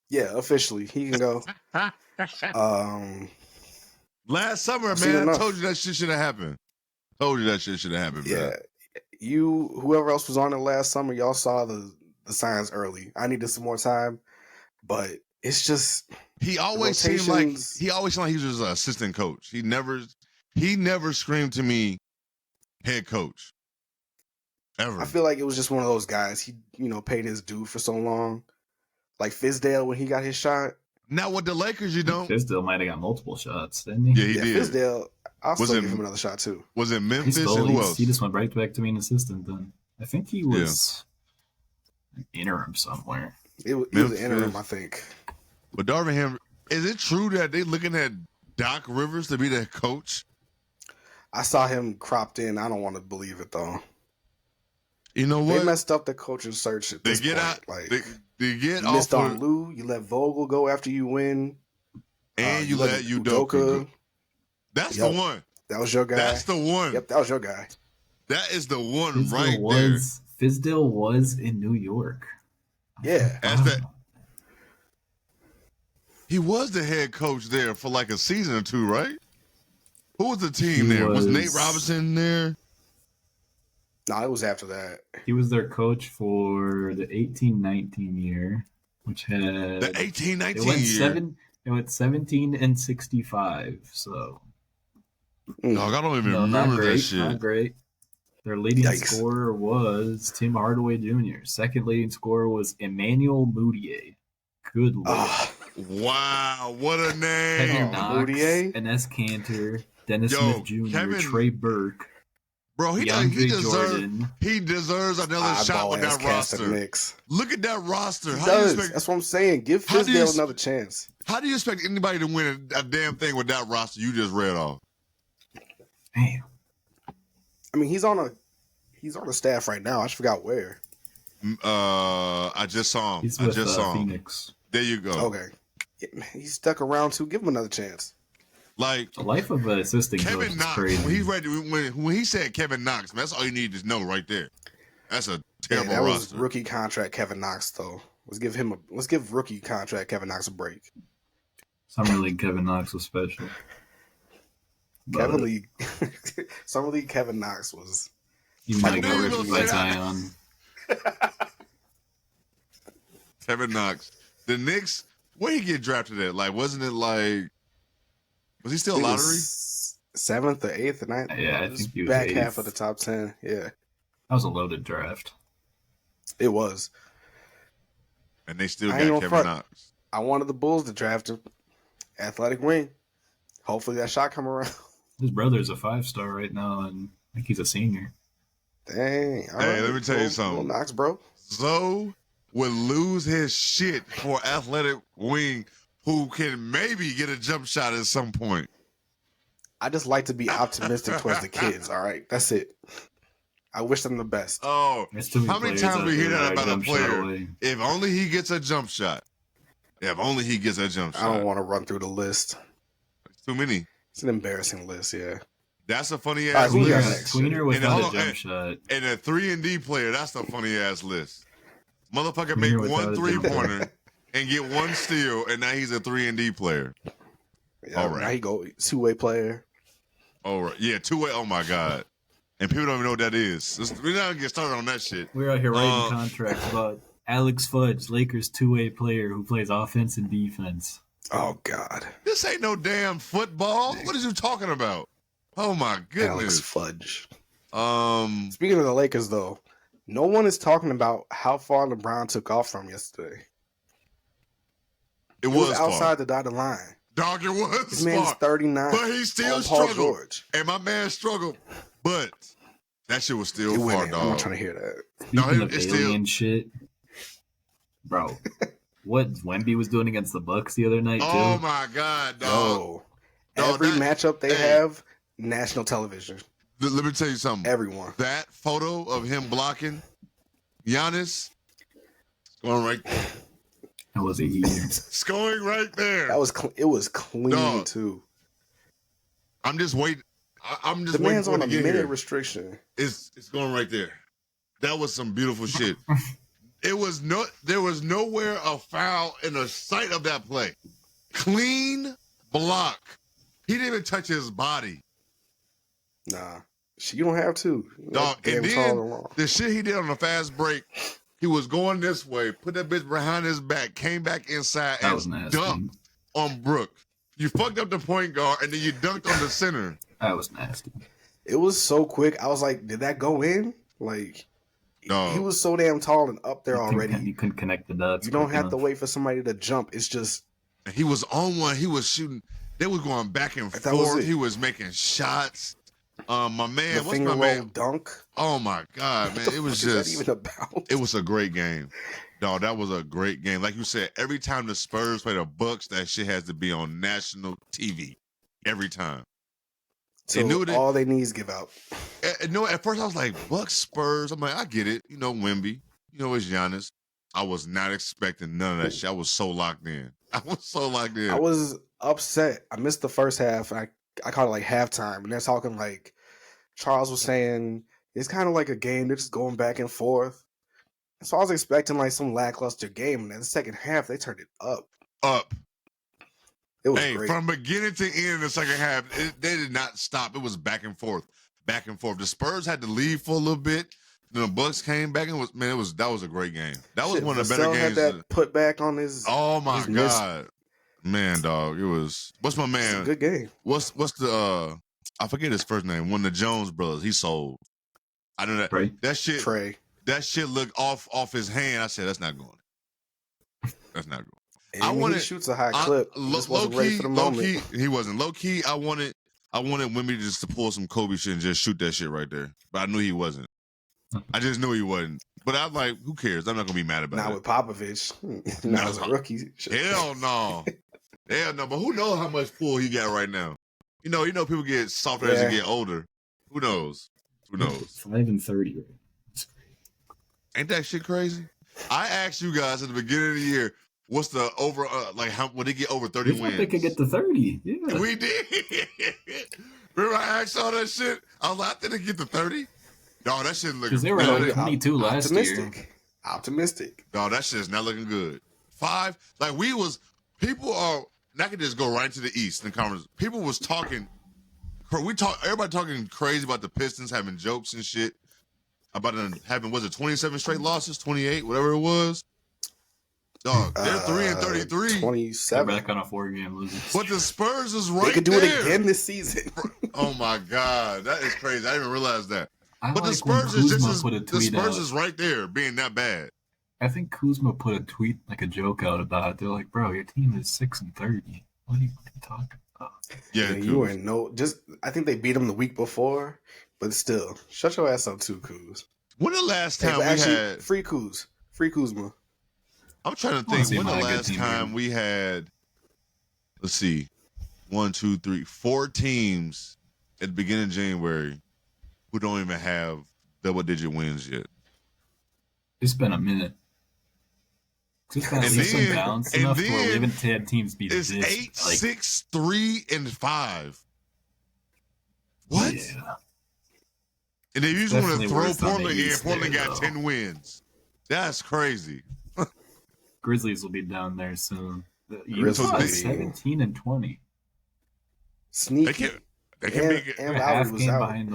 Yeah, officially. He can go. Last summer, man, I told you that shit should have happened. Man. whoever else was on it last summer, y'all saw the signs early. I needed some more time, but it's just he always seemed like he was just an assistant coach. He never screamed to me head coach. Ever. I feel like it was just one of those guys. He, paid his due for so long. Like Fizdale when he got his shot. Now with the Lakers, you don't. Fizdale might have got multiple shots, didn't he? Yeah, he did. Fizdale, I'll still give him another shot too. Was it Memphis and who else? He just went right back to being an assistant then. I think he was an interim somewhere. It was an interim, I think. But Darvin Ham, is it true that they looking at Doc Rivers to be their coach? I saw him cropped in. I don't want to believe it though. You know what? They messed up the coaching search at this point. They get you missed on Lou. You let Vogel go after you win, and you let Udoka. That's the one. That was your guy. That's the one. Yep, that was your guy. That is the one there. Fizdale was in New York. Yeah, he was the head coach there for like a season or two, right? Who was the team there? Was Nate Robinson there? No, it was after that. He was their coach for the 18-19 year, which had the 18-19 year. It went 17-65. So, dog, I don't even remember that shit. Not great. Their leading scorer was Tim Hardaway Jr. Second leading scorer was Emmanuel Mudiay. Good lord! Wow, what a name! Kevin Knox, Enes Kanter, Dennis Smith Jr., Trey Burke. Bro, he deserves another shot with that roster. Look at that roster. That's what I'm saying. Give Fizdale another chance. How do you expect anybody to win a damn thing with that roster you just read off? Damn. I mean, he's on a staff right now. I just forgot where. I just saw him. He's with Phoenix. There you go. Okay. He's stuck around too. Give him another chance. Like the life of an assistant coach is crazy. When he's ready, when he said Kevin Knox, man, that's all you need to know right there. That's a terrible that roster. Was rookie contract Kevin Knox though. Let's give rookie contract Kevin Knox a break. Summer League Kevin Knox was special. Summer League Kevin Knox was. You might go Richie Zion. Kevin Knox, the Knicks. Where he get drafted at? Like, wasn't it like? Was he still a lottery? 7th or 8th or 9th? Yeah, I think he was back 8th. half of the top 10. Yeah, that was a loaded draft. It was, and they still got Kevin Knox. I wanted the Bulls to draft him, athletic wing. Hopefully that shot come around. His brother's a 5-star right now, and I think he's a senior. Dang! Hey, let me tell you something. Knox, bro. Zoe would lose his shit for athletic wing. Who can maybe get a jump shot at some point. I just like to be optimistic towards the kids, all right? That's it. I wish them the best. Oh, how many times we hear that about a player? If only he gets a jump shot. If only he gets a jump shot. I don't want to run through the list. It's too many. It's an embarrassing list, yeah. That's a funny-ass list. Tweener without a jump shot. And a 3-and-D player, that's a funny-ass list. Motherfucker make one three-pointer. And get one steal, and now he's a 3-and-D player. Yeah, all right. Now he go two-way player. All right. Yeah, two-way. Oh, my God. And people don't even know what that is. We're not going to get started on that shit. We're out here writing contracts about Alex Fudge, Lakers two-way player who plays offense and defense. Oh, God. This ain't no damn football. What is you talking about? Oh, my goodness. Alex Fudge. Speaking of the Lakers, though, no one is talking about how far LeBron took off from yesterday. It was outside the dotted line. Dog, it was This man's 39. But he still struggled. And my man struggled. But that shit was still far, dog. I'm not trying to hear that. Speaking of alien shit, bro, what Wemby was doing against the Bucks the other night, too. Oh, my God, dog. Every matchup they have, national television. Let me tell you something. Everyone. That photo of him blocking Giannis, going right there. That was a year. It's going right there. It was clean too. I'm just waiting. I'm just the waiting man's for on it a to get minute here. restriction. It's going right there. That was some beautiful shit. There was nowhere a foul in the sight of that play. Clean block. He didn't even touch his body. Nah. Shit, you don't have to. Dog, damn and tall then and long. the shit he did on the fast break, he was going this way, put that bitch behind his back, came back inside, That and was nasty. dunked on Brook. You fucked up the point guard, and then you dunked on the center. That was nasty. It was so quick. I was like, did that go in? Like, Dog. he was so damn tall and up there already. You couldn't connect the dots. You don't quick have to enough. wait for somebody to jump. It's just And he was on one. He was shooting. They was going back and That was forth. it. He was making shots. My man, the what's finger my roll man? dunk. Oh my God, man! What the It was fuck is just. that even about? It was a great game. Dog, that was a great game. Like you said, every time the Spurs play the Bucks, that shit has to be on national TV. Every time. So They knew that. all they need is give out. No, at first I was like, Bucks, Spurs. I'm like, I get it. You know, Wemby. You know, it's Giannis. I was not expecting none of that shit. I was so locked in. I was upset. I missed the first half. And I caught it like halftime, and they're talking like Charles was saying it's kind of like a game. They're just going back and forth. So I was expecting like some lackluster game, and in the second half they turned it up. It was great. From beginning to end in the second half, they did not stop. It was back and forth, back and forth. The Spurs had to leave for a little bit. Then the Bucks came back and that was a great game. That was one of the better Vassell games. had that put back on his. Oh my his miss. God, man, dog! It was. What's my It's man? a good game. What's the? I forget his first name. One of the Jones brothers. He sold. I know that. Trey. That shit. Trey. That shit looked off his hand. I said, that's not going. That's not going. And he shoots a high clip. Just wasn't ready for the moment. Low key, he wasn't. Low key, I wanted Wemby just to pull some Kobe shit and just shoot that shit right there. But I knew he wasn't. I just knew he wasn't. But I'm like, who cares? I'm not gonna be mad about Not it. with Popovich. Not as a rookie. Hell no. Hell no. But who knows how much pull he got right now? You know, people get softer as they get older. Who knows? 5-30. Right? Ain't that shit crazy? I asked you guys at the beginning of the year, what's the over? How would they get over 30 We wins? thought they could get to 30. Yeah, We did. Remember I asked all that shit? I was like, I think they get to 30. Dog, that shit looking. because they were like 22 last year. Optimistic. Dog, that shit's not looking good. 5, like people are not gonna just go right into the East in the conference. People was talking. Everybody talking crazy about the Pistons having jokes and shit. About having, was it 27 straight losses, 28, whatever it was? Dog, they're 3-33. 27. They're back on a 4-game losing. But the Spurs is right there. They could do it again this season. Oh my God, that is crazy. I didn't even realize that. I But like the Spurs is Kuzma just put a the tweet Spurs out. is right there, being that bad. I think Kuzma put a tweet, like a joke out about it. They're like, bro, your team is 6-30. What are you talking about? Yeah, you were I think they beat them the week before, but still, shut your ass up too, Kuz. When the last time free Kuzma. I'm trying to think. When the last time we had, let's see, 1, 2, 3, 4 teams at the beginning of January who don't even have double-digit wins yet. It's been a minute. Just got leaps and bounds enough to where we haven't had teams beat it's this. 8, 6, 3, and 5. What? Yeah. And they usually want to Definitely throw worse than Portland they in. used Portland to, got though. 10 wins. That's crazy. Grizzlies will be down there soon. Grizzlies Utah will is be- 17-20. They can make it. And They're a Lowry half was game out. behind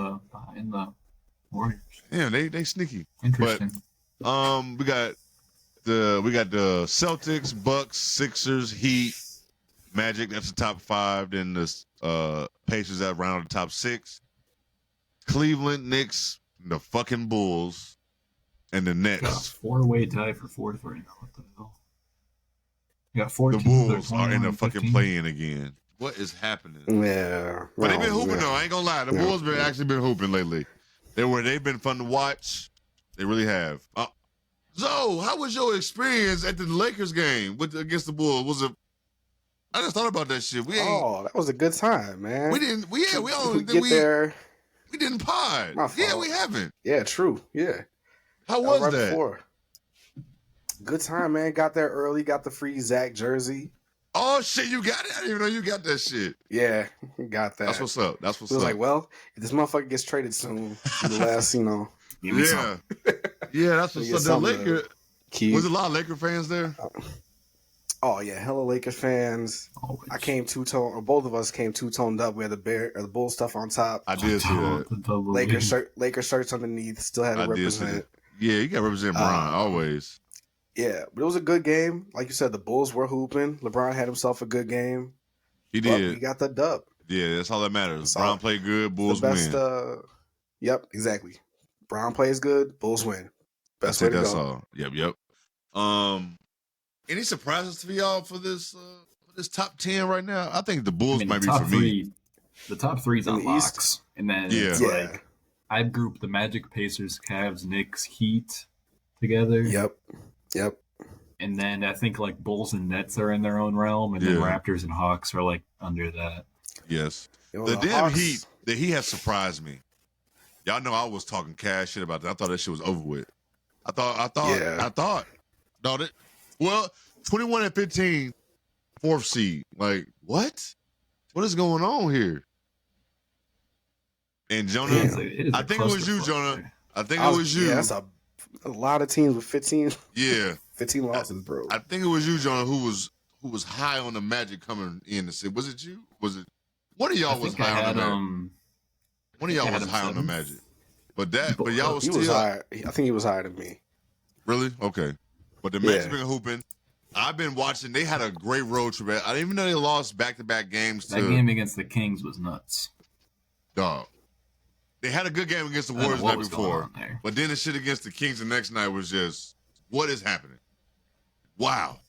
the Warriors. Yeah, they sneaky. Interesting. We got the Celtics, Bucks, Sixers, Heat, Magic. That's the top 5. Then the Pacers that round the top 6. Cleveland, Knicks, the fucking Bulls, and the Got a Nets. 4-way tie for 4th right now. What the hell? You got 4 The teams that Bulls are in the 21 and fucking 15. play-in again. What is happening? Yeah. But they've been hooping man. though. I ain't gonna lie. The Bulls actually been hooping lately. They've been fun to watch. They really have. Zoe, how was your experience at the Lakers game against the Bulls? Was it? I just thought about that shit. That was a good time, man. We didn't. We didn't pod. My Yeah, fault. we haven't. Yeah, true. Yeah. How was right that? Before. Good time, man. Got there early. Got the free Zach jersey. Oh shit, you got it. I didn't even know you got that shit. Yeah, got that. That's what's up. That's what's It was up. like, well, if this motherfucker gets traded soon, the last, Give me some. Yeah, that's what's up. The Laker. key. Was a lot of Laker fans there? Oh yeah, hella Lakers fans. Always. I came two-tone, or both of us came two-toned up. We had the Bull stuff on top. I did see that. Lakers shirts underneath. Still had to I did see represent. that. Yeah, you got to represent Bron always. Yeah, but it was a good game. Like you said, the Bulls were hooping. LeBron had himself a good game. He did. He got the dub. Yeah, that's all that matters. Bron played good, Bulls win. Yep, exactly. Bron plays good, Bulls win. Best way to go. That's all. Yep. Any surprises for y'all for this top 10 right now? I think the Bulls might be for me. The top three's on locks. And then it's like I'd group the Magic, Pacers, Cavs, Knicks, Heat together. Yep. And then I think like Bulls and Nets are in their own realm, and then Raptors and Hawks are like under that. Yes. The damn Heat, the Heat has surprised me. Y'all know I was talking cash shit about that. I thought that shit was over with. I thought. No, that. Well, 21-15, fourth seed. Like, what? What is going on here? And Jonah, I think it was you, Jonah. I think it was you. Yeah, that's a lot of teams with 15. Yeah, 15 losses, bro. I think it was you, Jonah, who was high on the Magic coming in. Was it you? Was it one of y'all was high on the Magic? One of y'all was high on the Magic, but y'all was still. I think he was higher than me. Really? Okay. But the Magic been hooping. I've been watching. They had a great road trip. I didn't even know they lost back-to-back games. That game against the Kings was nuts. Dog. They had a good game against the Warriors the night before. But then the shit against the Kings the next night was just, what is happening? Wow.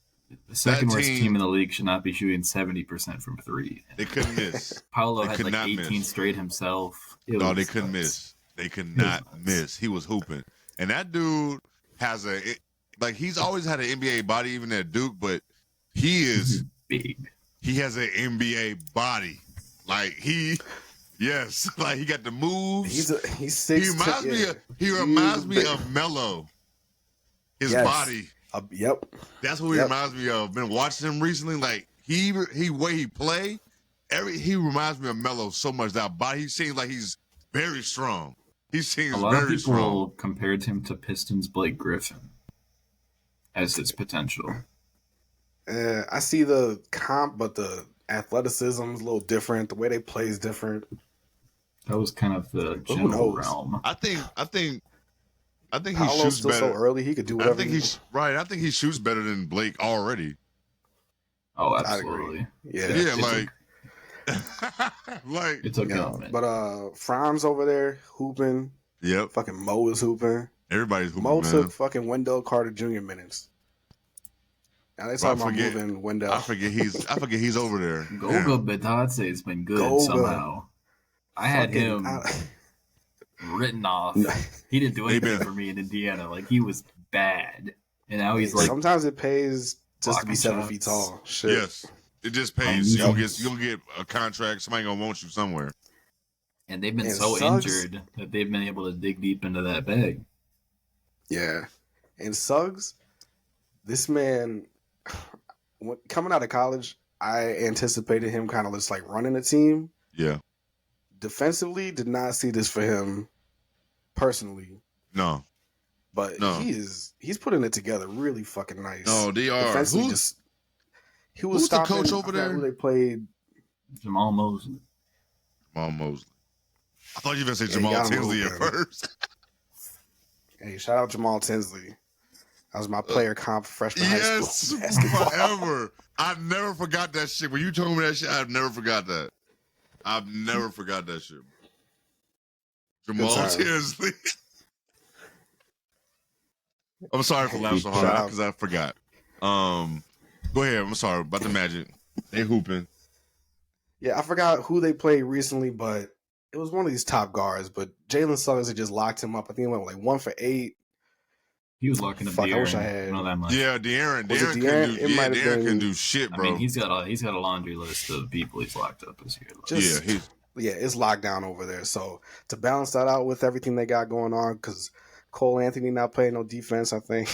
The second worst team in the league should not be shooting 70% from three. They couldn't miss. Paolo had like 18 straight himself. No, they couldn't miss. They could not miss. He was hooping. And that dude has he's always had an NBA body, even at Duke, but he's big. He has an NBA body. Like he got the moves. He's 6'2". He reminds me of Melo. His body. Yep. That's what he reminds me of. Been watching him recently. Like he way he play. He reminds me of Melo so much. That body. He seems like he's very strong. He seems very strong. A lot of people compared him to Pistons Blake Griffin as his potential. I see the comp, but the athleticism is a little different. The way they play is different. That was kind of the general realm. I think he Paolo's shoots still better. So early, he could do whatever. I think he shoots better than Blake already. Oh, absolutely. Yeah, like it's okay. But Franz over there hooping. Yep. Fucking Mo is hooping. Everybody's hooping. Mo took fucking Wendell Carter Jr. minutes. Now they talking about moving Wendell. I forget he's over there. Goga Bitadze has been good somehow. I had him written off. He didn't do anything for me in Indiana. Like he was bad, and now he's like. Sometimes it pays just to be 7 feet tall. Shit. Yes, it just pays. You'll get a contract. Somebody gonna want you somewhere. And they've been so injured that they've been able to dig deep into that bag. Yeah, and Suggs, this man, coming out of college, I anticipated him kind of just like running a team. Yeah. Defensively, did not see this for him personally. No. But he's putting it together really fucking nice. No, they are. Defensively, who's the coach over there? Who they played? Jamal Mosley. I thought you were going to say Jamal Tinsley at first. Hey, shout out Jamal Tinsley. That was my player comp freshman high school basketball. Forever. I never forgot that shit. When you told me that shit, I've never forgot that. I've never forgot that shit. Jamal Tinsley. I'm sorry for laughing so hard because I forgot. Go ahead. I'm sorry about the Magic. They hooping. Yeah, I forgot who they played recently, but it was one of these top guards. But Jalen Suggs had just locked him up. I think he went like 1 for 8. He was locking up De'Aaron. I wish I had. Not that much. Yeah, De'Aaron. De'Aaron can do shit, bro. I mean, he's got a laundry list of people he's locked up this year. It's locked down over there. So to balance that out with everything they got going on, because Cole Anthony not playing no defense, I think.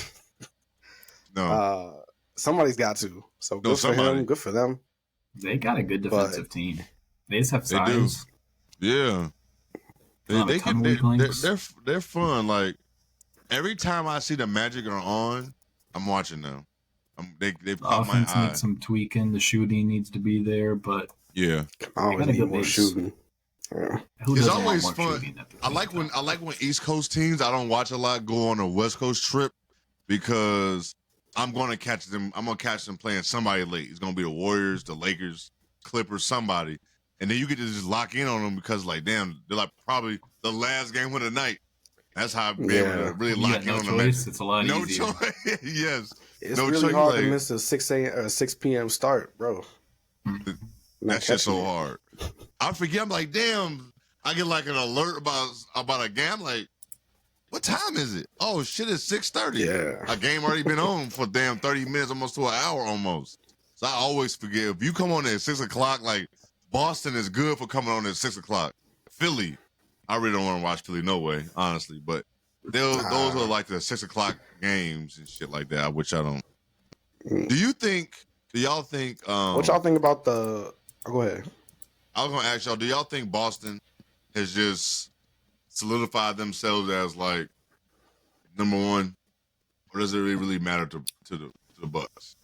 No. Somebody's got to. So good for him. Good for them. They got a good defensive team. They just have size. They do. Yeah. They're fun. Like every time I see the Magic are on, I'm watching them. They The caught my offense eye. needs some tweaking. The shooting needs to be there, but Yeah, I always gotta need go more base. shooting. Yeah. who it's doesn't want always more fun. shooting at the I same like when time? East Coast teams. I don't watch a lot go on a West Coast trip because I'm gonna catch them. I'm gonna catch them playing somebody late. It's gonna be the Warriors, the Lakers, Clippers, somebody, and then you get to just lock in on them because like damn, they're like probably the last game of the night. That's how I've been able to really When you lock got in no on the match. choice, it's a lot No easier. choice. Yes. It's No really choice, hard to like- miss a 6 p.m. start, bro. Mhm. Not That shit's catching so it. hard. I forget. I'm like, damn. I get like an alert about a game. I'm like, what time is it? Oh shit, it's 6:30. Yeah. A game already been on for damn 30 minutes, almost to an hour almost. So I always forget. If you come on at 6:00, like Boston is good for coming on at 6:00. Philly, I really don't want to watch Philly no way, honestly. But those are like the 6:00 games and shit like that, which I don't. Mm. Do y'all think? What y'all think about the? Oh, go ahead. I was gonna ask y'all. Do y'all think Boston has just solidified themselves as like number one, or does it really matter to the Bucks?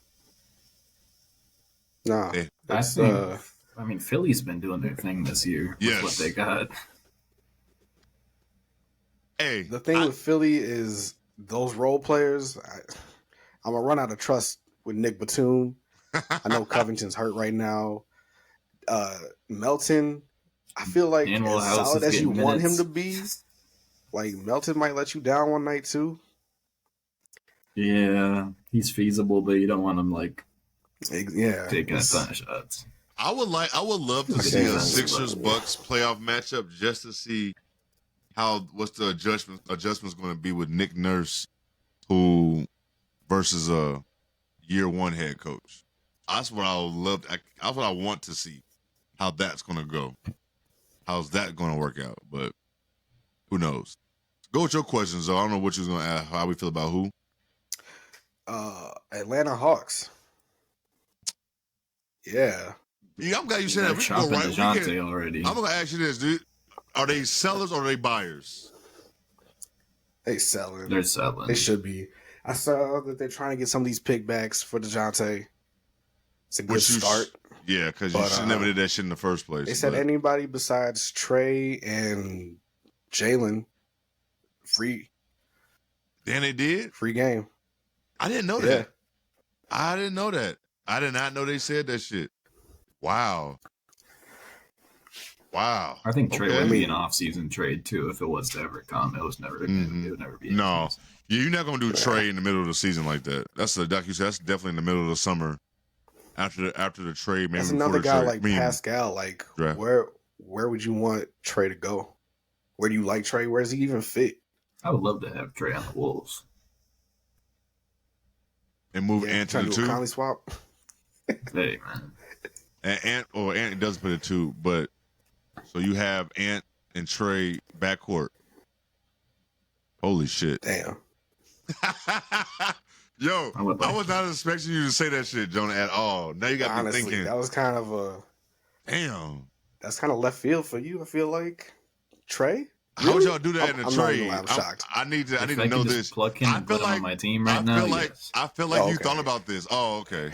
Nah, Yeah. I it's, think. I mean, Philly's been doing their thing this year with what Yes. they got. Hey, the thing with Philly is those role players. I'm gonna run out of trust with Nick Batum. I know Covington's hurt right now. Melton, I feel like And Will as House solid is as you getting want him minutes. to be, like Melton might let you down one night too. Yeah, he's feasible, but you don't want him like Yeah, taking a it's- ton of shots. I would love to Like see a defense, Sixers but- Bucks playoff matchup just to see what's the adjustments going to be with Nick Nurse, who versus a year one head coach. That's what I would love. That's what I want to see. How that's going to go. How's that going to work out? But who knows? Go with your questions, though. I don't know what you was going to ask. How we feel about who? Atlanta Hawks. Yeah, Yeah, I'm glad you said They're that. We can go chopping right. We DeJounte can, already. I'm going to ask you this, dude. Are they sellers or are they buyers? they selling. They're selling. They should be. I saw that they're trying to get some of these pickbacks for DeJounte. It's a good Which you start. Yeah, because you But, should never did that shit in the first place. They said but- anybody besides Trey and Jalen, free Then they did? game. I didn't know Yeah. that. I didn't know that. I did not know they said that shit. Wow. Wow. I think Trey Okay. would be an off-season trade too if it was to ever come. It was never. Mhm. It would never be. No. a season. Yeah, you're not gonna do Trey in the middle of the season like that. Like you said, that's definitely in the middle of the summer. After the trade, maybe That's before another the guy trade. like Pascal. Like Draft. where would you want Trey to go? Where do you like Trey? Where does he even fit? I would love to have Trey on the Wolves. and move Yeah, Ant to trying the to do a two. Conley swap. Hey man, And Ant does put it two, but so you have Ant and Trey backcourt. Holy shit. Damn. Yo, I would like I was not expecting you to say that shit, Jonah, at all. Now you got Honestly, me thinking, that was kind of damn. that's kind of left field for you. I feel like Trey. How would Really? y'all do that in I'm a not gonna trade? lie, I'm shocked. I need to if know I could this. just pluck him I and feel put him like- on my team right now. Yes. I feel like Oh, you okay. thought about this. Oh, okay.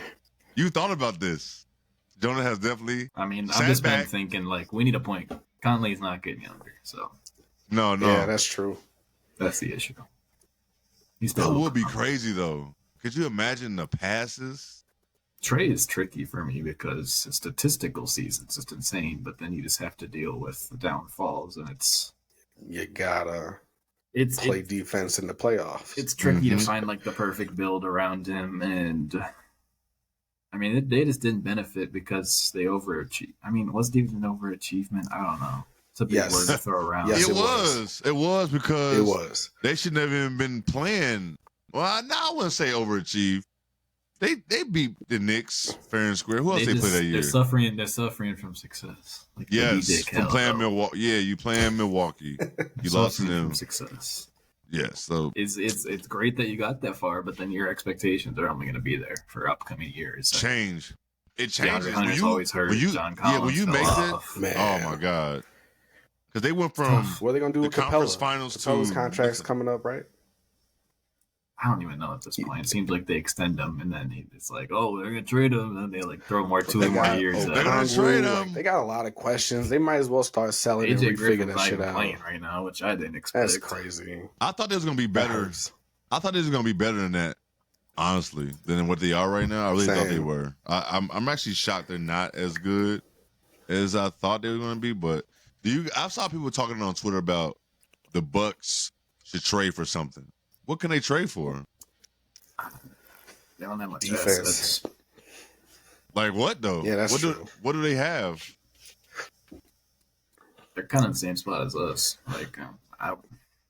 You thought about this. Jonah has definitely I mean, Sat I've just back. been thinking like we need a point. Conley's not getting younger, so no. Yeah, that's true. that's the issue. He's That still would be crazy though. Could you imagine the passes? Trey is tricky for me because statistical season's just insane, but then you just have to deal with the downfalls, and it's You gotta it's play defense in the playoffs. it's tricky to Mhm. find like the perfect build around him, and I mean they just didn't benefit because they overachieved. I mean, was it even an overachievement? I don't know. It's a big Yes. word to throw around. Yes, it it was. was. It was because It was. they shouldn't have even been playing. Well, I wouldn't say overachieved. They beat the Knicks fair and square. Who else they play that year? They're suffering from success. Like the Yes, D-Dick from hell, playing though. Milwaukee. Yeah, you playing Milwaukee. You lost to Suffering them. from success. Yes, so It's great that you got that far, but then your expectations are only going to be there for upcoming years. So change. It DeAndre changes. Hunter's always hurt. John yeah, when Collins you fell make that, off. Man. oh my god, because they went from What are they gonna do the with Capella? conference finals Capella's to contract's coming up, right? I don't even know at this point. It seems like they extend him, and then it's like, oh, they're gonna trade him, and then they like throw more 2 more years. they're gonna trade him. They got a lot of questions. They might as well start selling and refigure that shit out. Playing right now, which I didn't expect. That's crazy. I thought they was gonna be better. I thought they was gonna be better than that, honestly, than what they are right now. I really thought they were. I'm actually shocked they're not as good as I thought they were gonna be. But I saw people talking on Twitter about the Bucks should trade for something. What can they trade for? They don't have much defense. Like what though? Yeah, that's true. What do they have? They're kind of the same spot as us. Like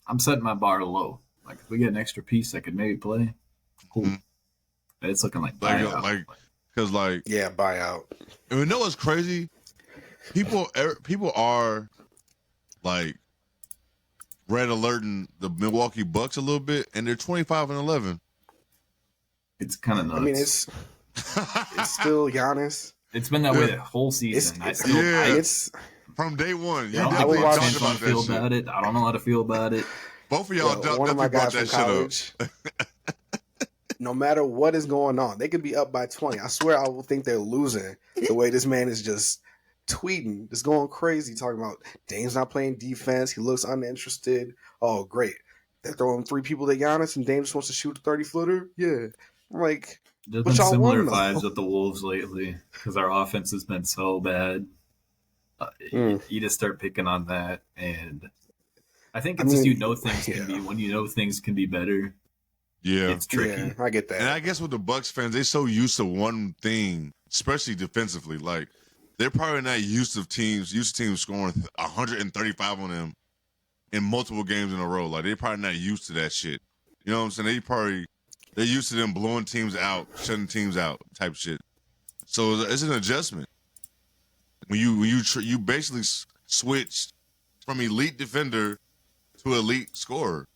I'm setting my bar low. Like if we get an extra piece that could maybe play, cool. Mm-hmm. It's looking like buyout. Because buyout. And you know what's crazy? People are like red alerting the Milwaukee Bucks a little bit, and they're 25-11. It's kind of nuts. I mean, it's still Giannis. It's been that way the whole season. It's from day one. You definitely talked about that shit. About it. I don't know how to feel about it. Both of y'all one of my guys from college. No matter what is going on, they could be up by 20. I swear I will think they're losing the way this man is just tweeting, just going crazy, talking about Dame's not playing defense. He looks uninterested. Oh, great. They're throwing 3 people to Giannis and Dame just wants to shoot a 30-footer? Yeah. I'm like, there's been similar vibes with the Wolves lately because our offense has been so bad. You just start picking on that, and I think it's just things can be when things can be better. Yeah, it's tricky. Yeah, I get that. And I guess with the Bucks fans, they're so used to one thing, especially defensively. Like they're probably not used to teams scoring 135 on them in multiple games in a row. Like they're probably not used to that shit. You know what I'm saying? They're used to them blowing teams out, shutting teams out, type shit. So it's an adjustment. When you basically switch from elite defender to elite scorer.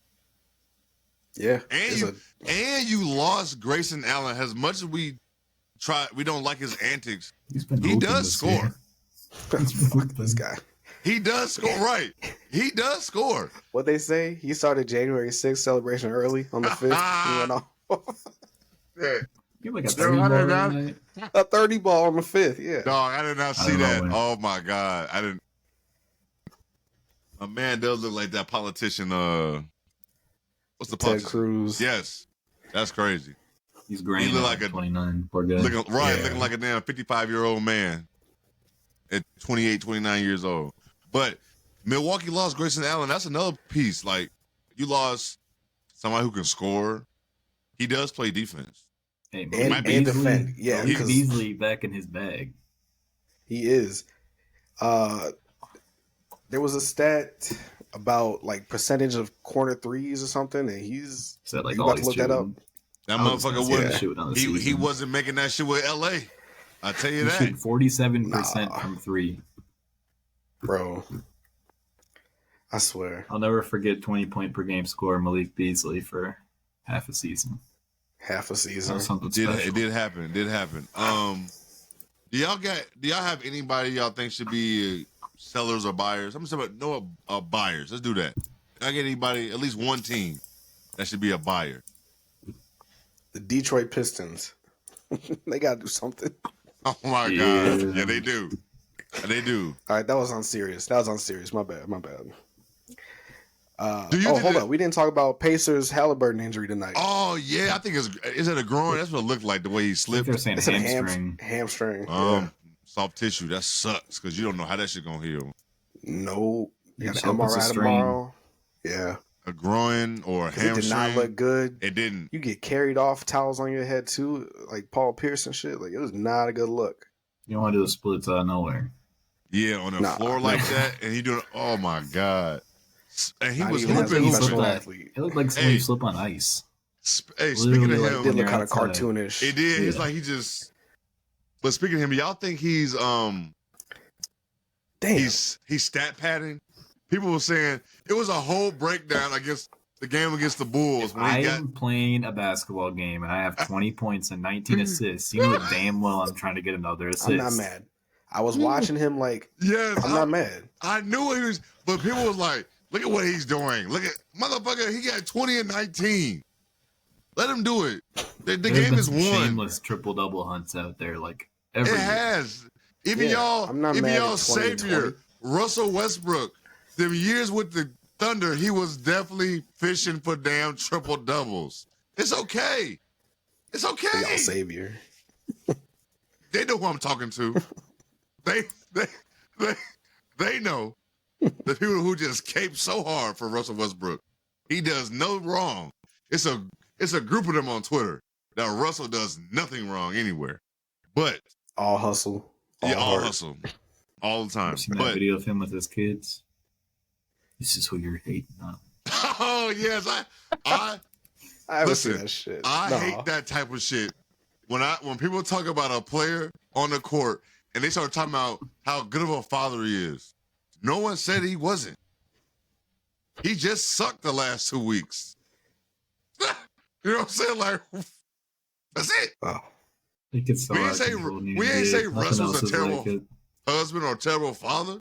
Yeah, and you lost Grayson Allen. As much as we don't like his antics. He does score. Fuck this guy. He does score, right? He does score. What they say? He started January 6th celebration early on the 5th. He went off. Yeah. You like a 30 ball a 30 ball on the 5th, yeah. Dog, I did not see that. Oh my God. I didn't. A man does look like that politician, what's the politician? Ted Cruz. Yes. That's crazy. He's green. He look like 29. Poor guy. Looking like a damn 55-year-old man at 28, 29 years old. But Milwaukee lost Grayson Allen. That's another piece. Like, you lost somebody who can score. He does play defense. Hey, and defend. Yeah, he's Beasley back in his bag. He is. There was a stat about like percentage of corner threes or something, and he's like about to look that up. That motherfucker wouldn't. He wasn't making that shit with LA. I tell you that. 47% from 3. Bro. I swear. I'll never forget 20-point per game score Malik Beasley for half a season. It did happen. Do y'all have anybody y'all think should be sellers or buyers? I'm talking about buyers. Let's do that. I get anybody, at least one team that should be a buyer. The Detroit Pistons. They gotta do something. Oh my God. Yeah, they do. They do. All right, that was unserious. My bad. Hold on. We didn't talk about Pacers' Halliburton injury tonight. Oh yeah, I think is it a groin? That's what it looked like the way he slipped. They're saying hamstring. Hamstring. Soft tissue. That sucks because you don't know how that shit gonna heal. No, you got an MRI tomorrow. Yeah, a groin or a hamstring. It did not look good. It didn't. You get carried off, towels on your head too, like Paul Pierce and shit. Like it was not a good look. You don't want to do the splits out of nowhere. Yeah, on the floor like that, and he doing. Oh my God. And he was hooping. It looked like somebody slip on ice. Hey, speaking of him, it did look kind of cartoonish. It did. Yeah. It's like he just. But speaking of him, y'all think he's he's stat padding? People were saying it was a whole breakdown against the game against the Bulls. When I'm playing a basketball game and I have 20 points and 19 assists, you know damn well I'm trying to get another assist. I'm not mad. I was watching him like, yes, I'm not mad. I knew he was, but people was like, look at what he's doing. Look at motherfucker, he got 20 and 19. Let him do it. The There's game been is some won. shameless triple-double hunts out there, like every It year. has. Even I'm not even mad y'all at 20 and savior, 20. Russell Westbrook, the years with the Thunder, he was definitely fishing for damn triple doubles. It's okay. It's okay. Y'all savior. They know who I'm talking to. they know the people who just cape so hard for Russell Westbrook. He does no wrong. It's a group of them on Twitter that Russell does nothing wrong anywhere. But All hustle. All all hard. hustle. All the time. I've seen that But video of him with his kids. This is who you're hating on. oh yes, I haven't listen, seen that shit. I No. hate that type of shit. When people talk about a player on the court and they start talking about how good of a father he is, no one said he wasn't. He just sucked the last 2 weeks. You know what I'm saying? Like, that's it. Oh. It gets so We ain't out of say- control in the we ain't NBA. say Nothing Russell's else a is terrible like it. Husband or terrible father.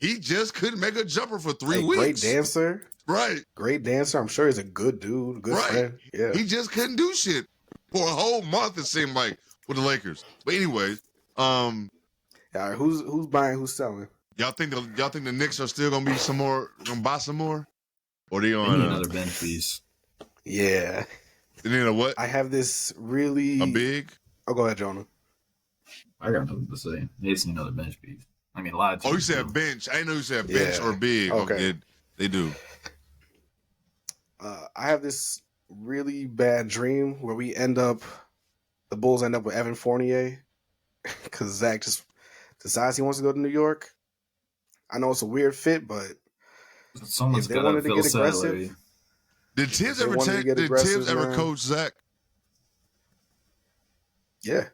He just couldn't make a jumper for 3 A weeks. great dancer. Right. Great dancer. I'm sure he's a good dude. Good Right. friend. Yeah. He just couldn't do shit for a whole month, it seemed like, with the Lakers. But anyways, All right, who's buying? Who's selling? y'all think the Knicks are still gonna buy some more? Or they They on need another bench piece. Yeah. they need a what? I have this really. A big? Oh, go ahead, Jonah. I got nothing to say. They just need another bench piece. I mean, a lot of Oh, you teams said do. bench. I didn't know you said bench Yeah. or big. Okay. They do. I have this really bad dream where the Bulls end up with Evan Fournier because Zach just decides he wants to go to New York. I know it's a weird fit, but Someone's if they got to wanted to fill get aggressive, salary. Did Tibbs They ever wanted to get aggressive, man. coach Zach? yeah.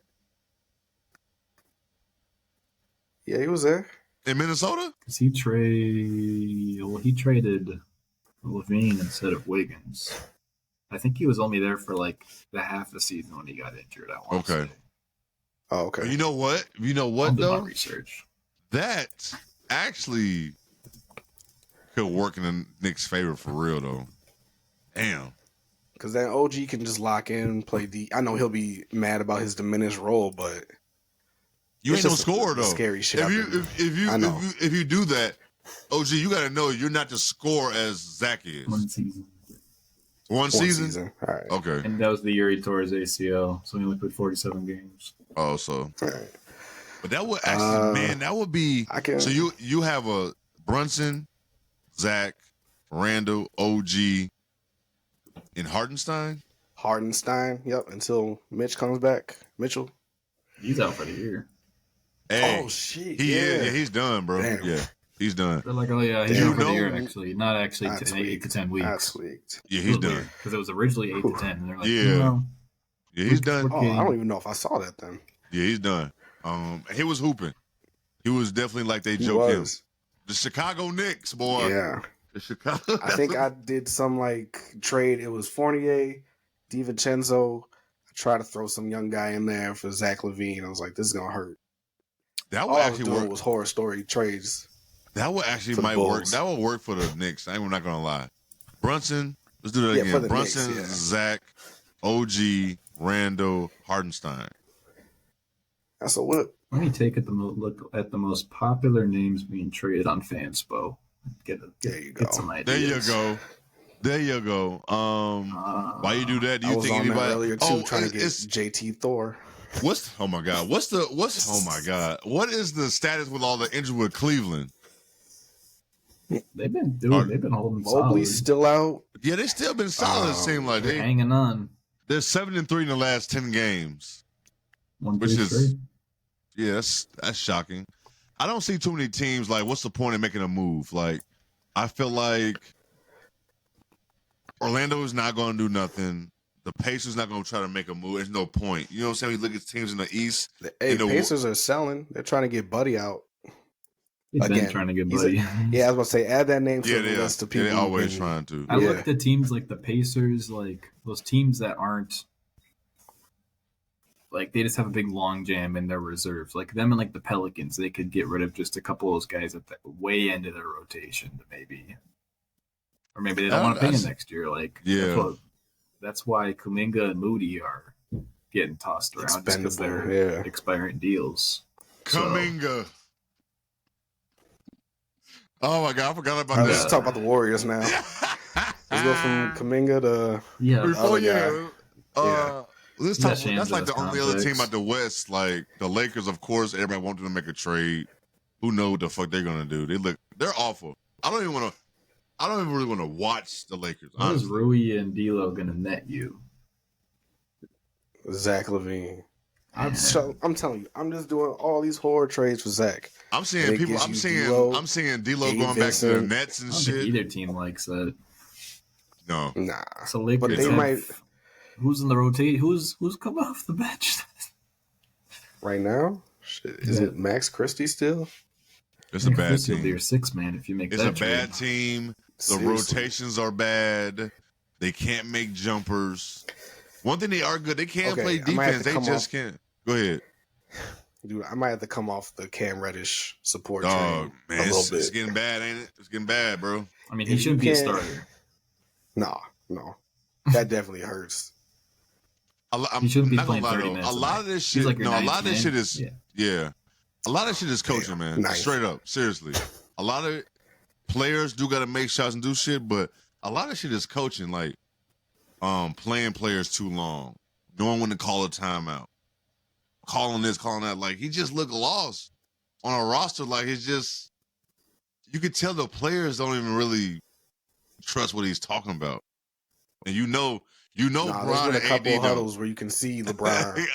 Yeah, he was there. In Minnesota? Because he traded Levine instead of Wiggins. I think he was only there for like the half the season when he got injured. I want to Okay. say. Oh, okay. You know what? I'll do my Though? research. That actually could work in the Knicks' favor for real, though. Damn. Because then OG can just lock in, play D. I know he'll be mad about his diminished role, but You it's ain't no just scorer, the though. scary shit If I've you been- if I know. you do that, OG, you got to know you're not the scorer as Zach is. One season. One One season? season. All right. Okay. And that was the year he tore his ACL, so he only played 47 games. Oh, so. All right. But that would actually, man, that would be. I can. So you have a Brunson, Zach, Randall, OG, and Hardenstein? Hardenstein. Yep. Until Mitch comes back. Mitchell. He's out for the year. Hey, Oh shit. he yeah. is. Yeah, he's done, bro. Damn. Yeah, he's done. They're like, oh yeah, he's Damn. out for the You year. know- Actually, not actually I 8 tweaked. to 10 I weeks. tweaked. Yeah, he's done. Because it was originally 8 to 10, and they're like, Yeah. no, Yeah, he's done. Oh, I don't even know if I saw that then. Yeah, he's done. He was hooping. He was definitely like they He joked him. was. The Chicago Knicks, boy. Yeah. The Chicago. I think I did some like trade. It was Fournier, DiVincenzo. I tried to throw some young guy in there for Zach LaVine. I was like, this is gonna hurt. that All would I was actually doing work. was horror story trades. That would actually for the might work. Bulls. That would work for the Knicks. I'm not gonna lie. Brunson. Let's do that Yeah, for again. the Brunson, Knicks, yeah. Zach, OG, Randall, Hardenstein. That's a whip. Let me take look at the most popular names being traded on Fanspo. There you go. Get some There you ideas. go. There you go. Why you do that? Do I you was think on that anybody earlier too, trying to get it's- JT Thor. oh my god. Oh my god. What is the status with all the injury with Cleveland? They've been holding Mobley's solid. still out. Yeah, they still been solid. It seems like They're hanging on. they're 7-3 in the last 10 games. One Which big is- trade. Yeah, that's shocking. I don't see too many teams like. What's the point of making a move? Like, I feel like Orlando is not going to do nothing. The Pacers not going to try to make a move. There's no point. You know what I'm saying? We look at teams in the East. Hey, You know, Pacers are selling. They're trying to get Buddy out. They've been again, trying to get he's Buddy. Yeah, I was about to say, add that name to Yeah, the they are. list of Yeah, people. they're who've always been- trying to. I Yeah. looked at teams like the Pacers, like those teams that aren't like they just have a big long jam in their reserves. Like them and like the Pelicans, they could get rid of just a couple of those guys at the way end of their rotation, maybe, or maybe they don't want to pay him next year. Like Yeah. that's what that's why Kuminga and Moody are getting tossed around just because they're expiring deals. Kuminga. Oh my God, I forgot about that. Let's talk about the Warriors now. Let's go from Kuminga to let's talk. That's like the only other team at the West. Like the Lakers, of course, everybody wanted to make a trade. Who knows what the fuck they're gonna do? They're awful. I don't even really want to watch the Lakers. What is Rui and D'Lo gonna net you? Zach LaVine. I'm telling you, I'm just doing all these horror trades for Zach. I'm seeing people. I'm seeing D'Lo going back to the Nets and shit. Think either team likes that. No, nah. So Lakers, but they might. Who's in the rotate? Who's coming off the bench right now? Shit, is it Max Christie still? It's a bad team. Will be your sixth man if you make. It's a bad team. The rotations are bad. They can't make jumpers. One thing they are good. They can't play defense. They just can't. Go ahead. Dude, I might have to come off the Cam Reddish support train man, a little bit. It's getting bad, ain't it? It's getting bad, bro. I mean, he shouldn't be a starter. No. That definitely hurts. He shouldn't be playing 30 minutes. A lot of this shit, a lot of this shit is, a lot of shit is coaching, man. Nice. Straight up, seriously. A lot of players do got to make shots and do shit, but a lot of shit is coaching, like playing players too long, knowing when to call a timeout, calling this, calling that. Like, he just looked lost on a roster. Like, it's just, you could tell the players don't even really trust what he's talking about. And you know, there's been a couple of huddles where you can see LeBron.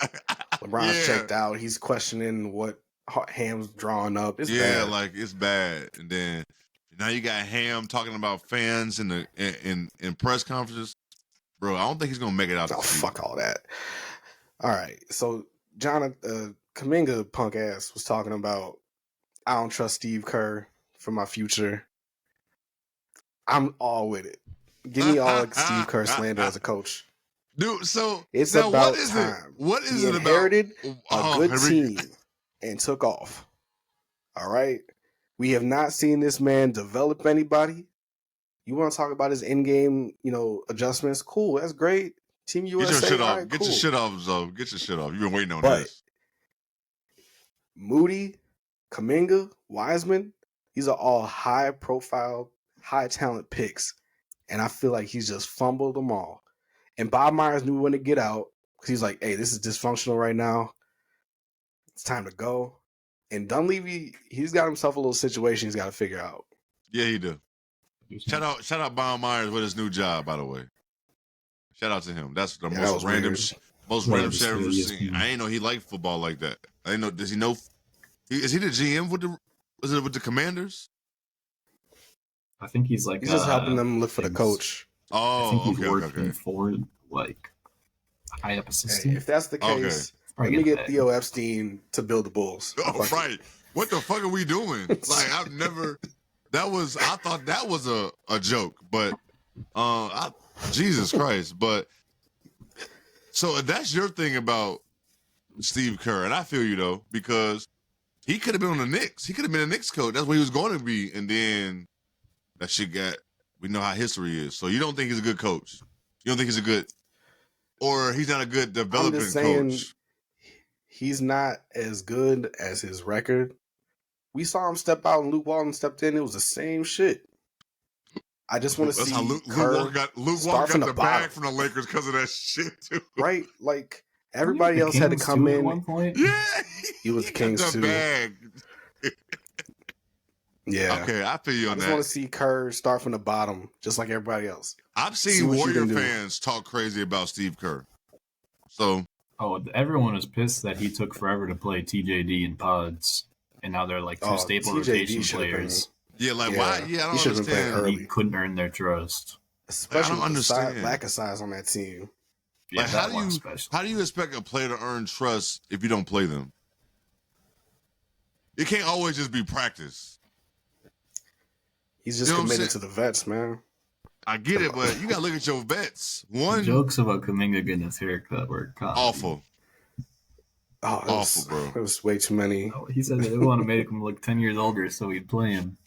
LeBron's checked out. He's questioning what Ham's drawing up. It's bad. Like, it's bad. And then now you got Ham talking about fans in press conferences. Bro, I don't think he's gonna make it out. Oh, fuck all that. All right, so Kuminga punk ass was talking about, I don't trust Steve Kerr for my future. I'm all with it. Give me all Steve Kerr slander as a coach. Dude, so it's about time. What is he it inherited about? A good team and took off. All right? We have not seen this man develop anybody. You want to talk about his in-game, adjustments? Cool, that's great. Team USA. Get your shit off. Right, Get cool. your shit off, Zoe. Get your shit off. You've been waiting on this. Moody, Kuminga, Wiseman, these are all high-profile, high-talent picks. And I feel like he's just fumbled them all. And Bob Myers knew when to get out because he's like, hey, this is dysfunctional right now. It's time to go. And Dunleavy, he's got himself a little situation he's got to figure out. Yeah, he do. Shout out Bob Myers with his new job, by the way. Shout out to him. That's the most random shit I've ever seen. I ain't know he liked football like that. I didn't know. Does he know? Is he the GM with the Commanders? I think he's just helping them look for the coach. Oh, I think he's working for high up assistant. Hey, if that's the case, let me get Theo Epstein to build the Bulls. Oh, right. What the fuck are we doing? Like, I've never. I thought that was a joke, but Jesus Christ. But so that's your thing about Steve Kerr, and I feel you though, because he could have been on the Knicks. He could have been a Knicks coach. That's what he was going to be, and then that shit we know how history is. So you don't think he's a good coach? You don't think he's he's not a good development coach? He's not as good as his record. We saw him step out and Luke Walton stepped in. It was the same shit. I just want to see Luke Walton got the bag from the Lakers because of that shit too. Right? Like everybody else had to come in. At one point? Yeah, he was the Kings too. Bag. Yeah. Okay, I feel you on that. I just want to see Kerr start from the bottom, just like everybody else. I've seen Warrior fans talk crazy about Steve Kerr. So. Oh, everyone was pissed that he took forever to play TJD and Pods, and now they're like two staple rotation players. Why? Yeah, I don't understand. He couldn't earn their trust. Especially I don't understand lack of size on that team. Yeah, like, how do you expect a player to earn trust if you don't play them? It can't always just be practice. He's just committed to the vets, man. I get it, but you gotta look at your vets. The jokes about Kuminga getting his haircut were awful. Oh, awful, bro. It was way too many. Oh, he said that they want to make him look 10 years older so he'd play him.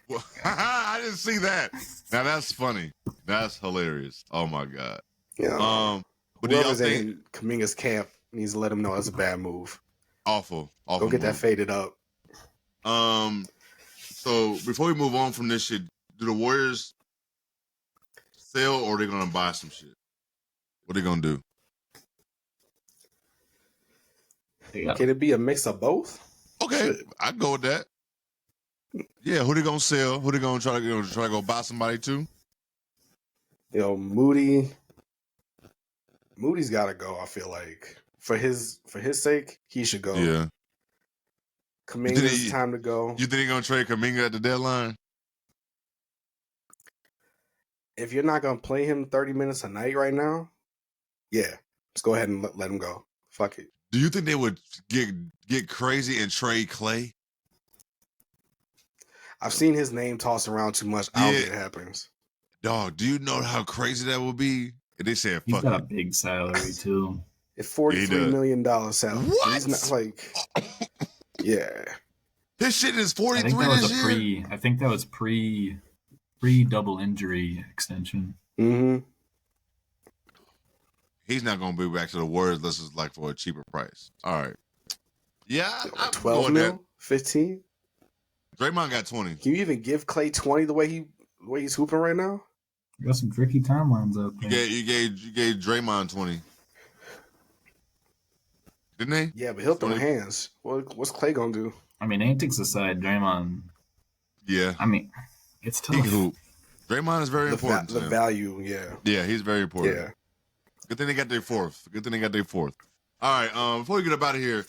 Well, I didn't see that. Now that's funny. That's hilarious. Oh my God. Yeah. But do y'all Whoever's think in Kuminga's camp needs to let him know that's a bad move. awful Go get that move. faded up. So before we move on from this shit, do the Warriors sell or are they gonna buy some shit? What are they gonna do? Can it be a mix of both? Okay, Shit. I'd go with that. Yeah, who they gonna sell? Who they gonna try to go buy somebody too? Moody's got to go. I feel like for his sake, he should go. Yeah. Kuminga's time to go. You think they're gonna trade Kuminga at the deadline? If you're not gonna play him 30 minutes a night right now, yeah, let's go ahead and let him go. Fuck it. Do you think they would get crazy and trade Clay? I've seen his name tossed around too much. I don't think it happens. Dog, do you know how crazy that would be? If they said, He's fuck got it. a big salary too. It's $43 million salary. What? He's not like, yeah. His shit is 43 this year. I think that was pre double injury extension. Mm-hmm. He's not gonna be back to the Warriors unless it's like for a cheaper price. All right. Yeah, I'm 12 mil, 15. Draymond got 20. Can you even give Clay 20 the way he's hooping right now? You got some tricky timelines up there. You gave Draymond 20. Didn't they? Yeah, but he'll throw hands. What's Clay gonna do? I mean, antics aside, Draymond. Yeah. I mean, it's tough. He can hoop. Draymond is very important. The value, yeah. Yeah, he's very important. Yeah. Good thing they got their fourth. All right. Before we get up out of here,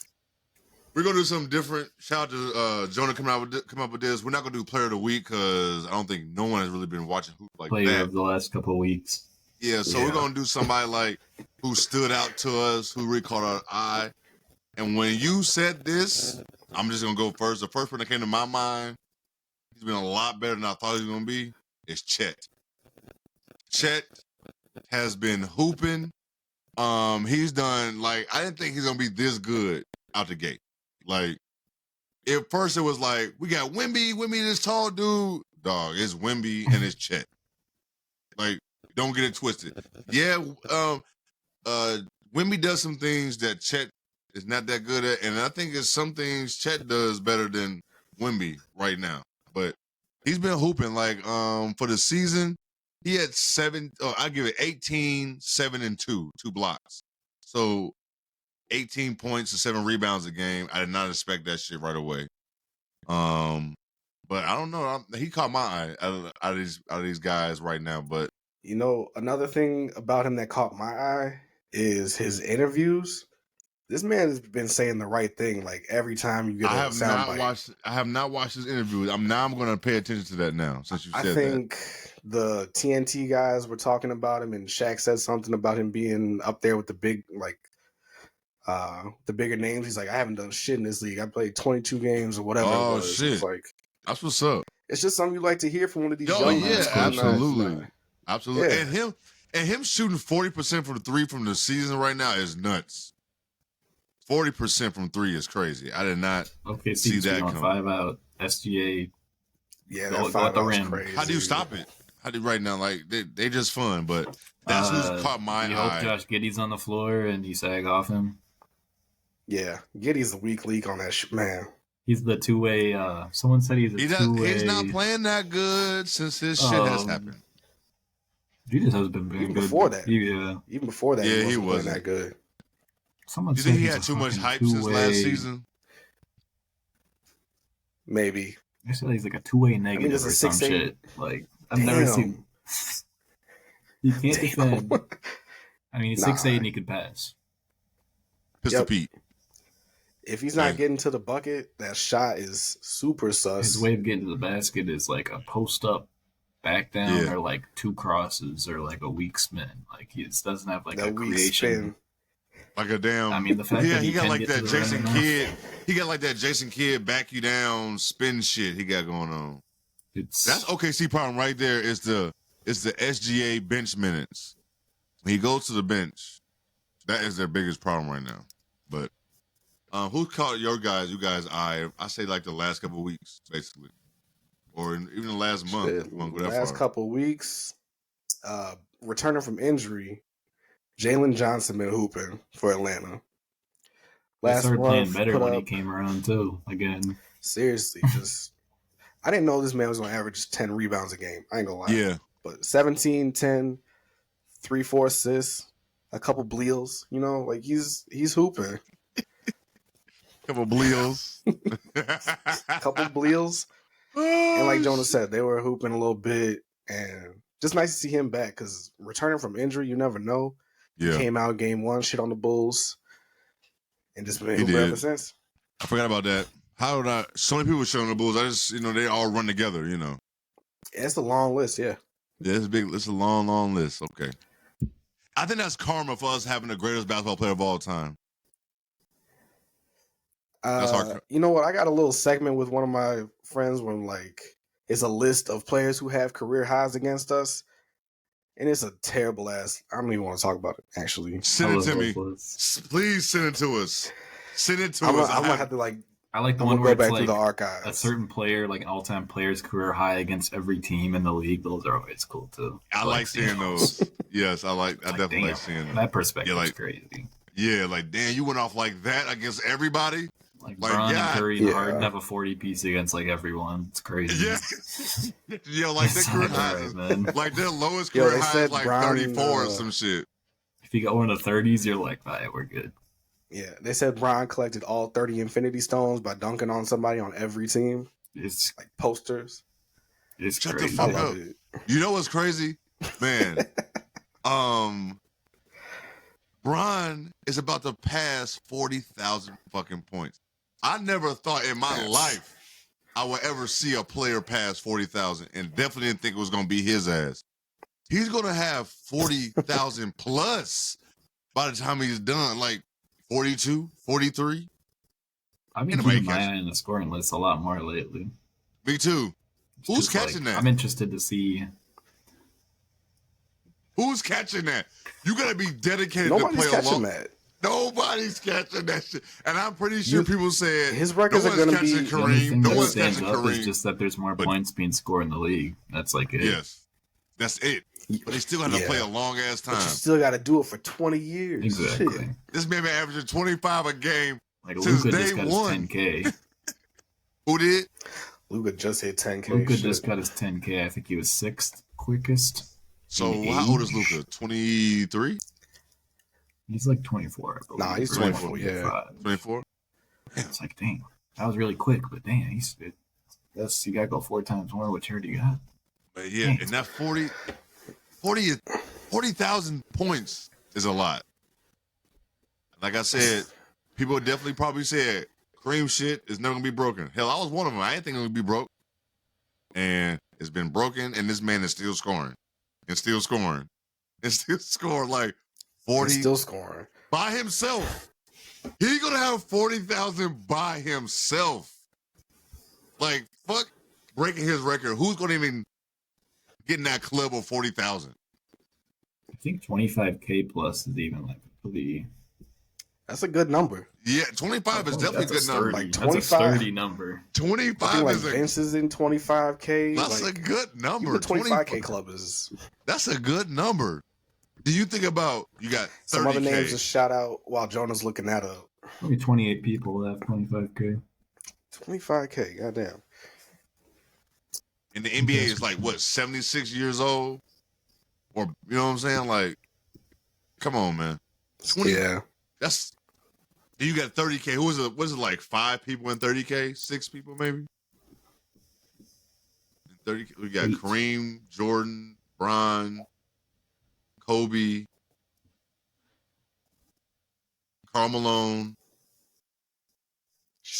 we're gonna do something different. Shout out to Jonah come up with this. We're not gonna do Player of the Week because I don't think no one has really been watching hoop like Player that of the last couple of weeks. Yeah, so we're gonna do somebody like who stood out to us, who really caught our eye. And when you said this, I'm just gonna go first. The first one that came to my mind, he's been a lot better than I thought he was gonna be, is Chet. Chet has been hooping. He's done I didn't think he's gonna be this good out the gate. Like, at first it was like, we got Wemby, this tall dude. Dog, it's Wemby and it's Chet. Like, don't get it twisted. Yeah, Wemby does some things that Chet is not that good at, and I think it's some things Chet does better than Wemby right now. But he's been hooping. For the season, he had I give it 18, 7, and 2 blocks. So 18 points and 7 rebounds a game. I did not expect that shit right away. But I don't know. He caught my eye out of these guys right now. But another thing about him that caught my eye is his interviews. This man has been saying the right thing every time you get a soundbite. I have not watched his interview. I'm going to pay attention to that now since you said that. I think the TNT guys were talking about him, and Shaq said something about him being up there with the big the bigger names. He's like, I haven't done shit in this league. I played 22 games or whatever. Oh, it was. shit. It's that's what's up. It's just something you like to hear from one of these young guys. Yeah, absolutely. Absolutely. Yeah. And him shooting 40% from the 3 from the season right now is nuts. 40% from 3 is crazy. I did not see that coming. 5 out. SGA. Yeah, that 5 out is crazy. How do you stop it? Right now, they just fun, but that's who's caught my eye. You hope Josh Giddey's on the floor and you sag off him. Yeah, Giddey's the weak link on that man. He's the two-way. Someone said he's a two-way. He's not playing that good since his shit has happened. Jesus has been playing good. Before that. Even before that, he wasn't playing that good. Someone you think he had too much hype since last season? Maybe. I feel like he's a two-way negative or some shit. I've never seen. He can't defend. I mean, he's 6'8" and he could pass. Pistol Pete. If he's not getting to the bucket, that shot is super sus. His way of getting to the basket is a post up, back down, or 2 crosses, or a weak spin. He just doesn't have a creation. Spin. Like a damn. I mean, the fact that he got that Jason Kidd. Enough. He got that Jason Kidd back you down spin shit he got going on. That's OKC problem right there. Is the SGA bench minutes. When he goes to the bench, that is their biggest problem right now. But who caught you guys' eye? I say the last couple of weeks, basically, or even the last month. Couple of weeks, returning from injury. Jalen Johnson been hooping for Atlanta. He Last started playing month, better put when he up came around too. Again, seriously, just I didn't know this man was gonna average 10 rebounds a game. I ain't gonna lie. Yeah. But 17, 10, 3, 4 assists, a couple bleals, you know, like he's hooping. Couple bleals. Couple bleals. And like Jonas said, they were hooping a little bit, and just nice to see him back because returning from injury, you never know. Yeah. He came out game 1, shit on the Bulls, and just been He hooping did. ever since. I forgot about that. How did I? So many people showing the Bulls. I just, they all run together. It's a long list, yeah. Yeah, it's big. It's a long, long list. Okay. I think that's karma for us having the greatest basketball player of all time. You know what? I got a little segment with one of my friends when like it's a list of players who have career highs against us, and it's a terrible ass. I don't even want to talk about it. Actually, Send it to me. Please send it to us. Send it to us. I'm gonna have to like. I like the I'm one gonna where go back it's through like the archives. a certain player, like an all-time player's career high against every team in the league. Those are always cool too. I like seeing those. Yes, I definitely like seeing them. That perspective is like, crazy. Yeah, like damn, you went off like that against everybody. Like Bron and Curry and Harden have a 40 piece against like everyone. It's crazy. Yeah. Yo, like their career highs, man. like their lowest career high is like Bron, 34 or some shit. If you go into 30s, you're like, all right, we're good. Yeah, they said Bron collected all 30 Infinity Stones by dunking on somebody on every team. It's like posters. It's Shut crazy. the fuck up. You know what's crazy? Man. Bron is about to pass 40,000 fucking points. I never thought in my life I would ever see a player pass 40,000, and definitely didn't think it was going to be his ass. He's going to have 40,000 plus by the time he's done, like 42, 43. I've been keeping my eye on the scoring list a lot more lately. Me too. Who's catching that? I'm interested to see. Who's catching that? You got to be dedicated Nobody's to play catching that. Nobody's catching that shit. And I'm pretty sure people said his records are going to be Kareem. No one's catching Kareem. It's just that there's more points being scored in the league. That's like it. Yes. That's it. But they still have to play a long ass time. But you still got to do it for 20 years. Exactly. Shit. This man been averaging 25 a game like since Luka day just got one. His 10K. Who did? Luka just hit 10K. Luka just got his 10K. I think he was 6th quickest. So how old is Luka? 23? He's like 24. I believe. Nah, he's 24. Yeah, 24. It's like, dang, that was really quick, but dang, you got to go 4 times more. What charity you got? But yeah, and that 40,000 points is a lot. Like I said, people definitely probably said Kareem shit is never gonna be broken. Hell, I was one of them. I didn't think it would be broke, and it's been broken. And this man is still scoring, and still scoring, and still scoring like 40. He's still scoring by himself. He's gonna have 40,000 by himself. Like fuck, breaking his record. Who's gonna even get in that club of 40,000? I think 25K plus is even like pretty. That's a good number. Yeah, 25 is definitely a good number. Like 25, that's a sturdy number. 25 like is Vince is in 25K. That's like, a good number. The 25K club is. That's a good number. Do you think about you got 30K? Some other names to shout out while Jonah's looking that up. Maybe 28 people have 25K. 25K, goddamn. And the NBA is like what, 76 years old, or you know what I'm saying? Like, come on, man. 20. Yeah. That's. You got 30K. Who was it? Was it like 5 people in 30K? 6 people maybe. In 30. We got Kareem, Jordan, Bron, Kobe, Karl Malone.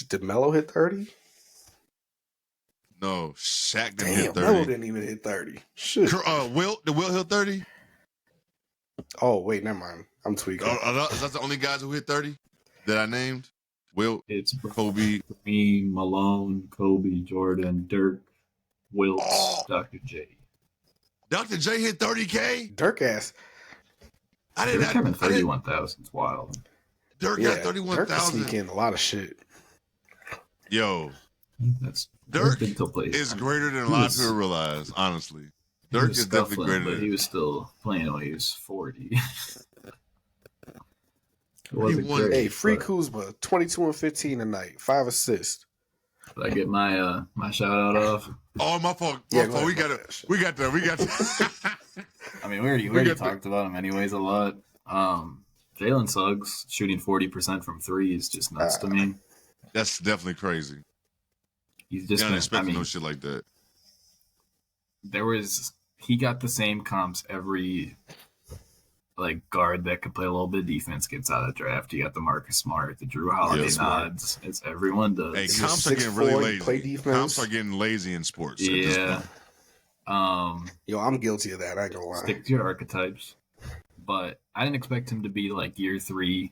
Did Melo hit 30? No, Shaq didn't hit 30. Melo didn't even hit 30. Shit. Did Will hit 30? Oh, wait, never mind. I'm tweaking. Is that the only guys who hit 30 that I named? Will, it's Kobe, Kareem, Malone, Kobe, Jordan, Dirk, Wilt, Dr. J. Dr. J hit 30K? Dirk ass. I didn't have 31,000. It's wild. Dirk got 31,000. Dirk sneak in a lot of shit. Yo, that's Dirk is greater than a lot of people realize, honestly. Dirk is definitely greater but than. He was still playing when he was 40. It wasn't won- great. Hey, free but- Kuzma, 22 and 15 tonight, 5 assists. Did I get my my shout out off? Oh, my fault. Yeah, My go fault. ahead, go ahead. We got that. I mean, we already got talked about him anyways a lot. Jalen Suggs shooting 40% from three is just nuts to me. That's definitely crazy. He's just You're not expecting no no shit like that. He got the same comps every like guard that could play a little bit of defense gets out of the draft. You got the Marcus Smart, the Drew Holiday nods. It's everyone does. Hey, He's comps are 6'4", getting really lazy. play defense. Comps are getting lazy in sports. At this Yeah. point. Yo, I'm guilty of that. I ain't gonna lie. Stick to your archetypes. But I didn't expect him to be like year 3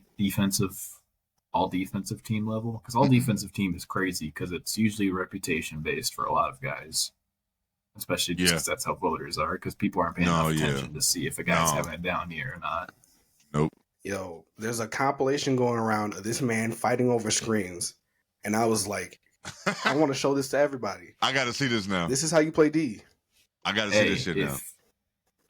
all defensive team level. Because all defensive team is crazy because it's usually reputation based for a lot of guys. Especially just because that's how voters are. Because people aren't paying enough attention to see if a guy's having a down year or not. Nope. Yo, there's a compilation going around of this man fighting over screens. And I was like, I want to show this to everybody. I got to see this now. This is how you play D. I got to see this shit now.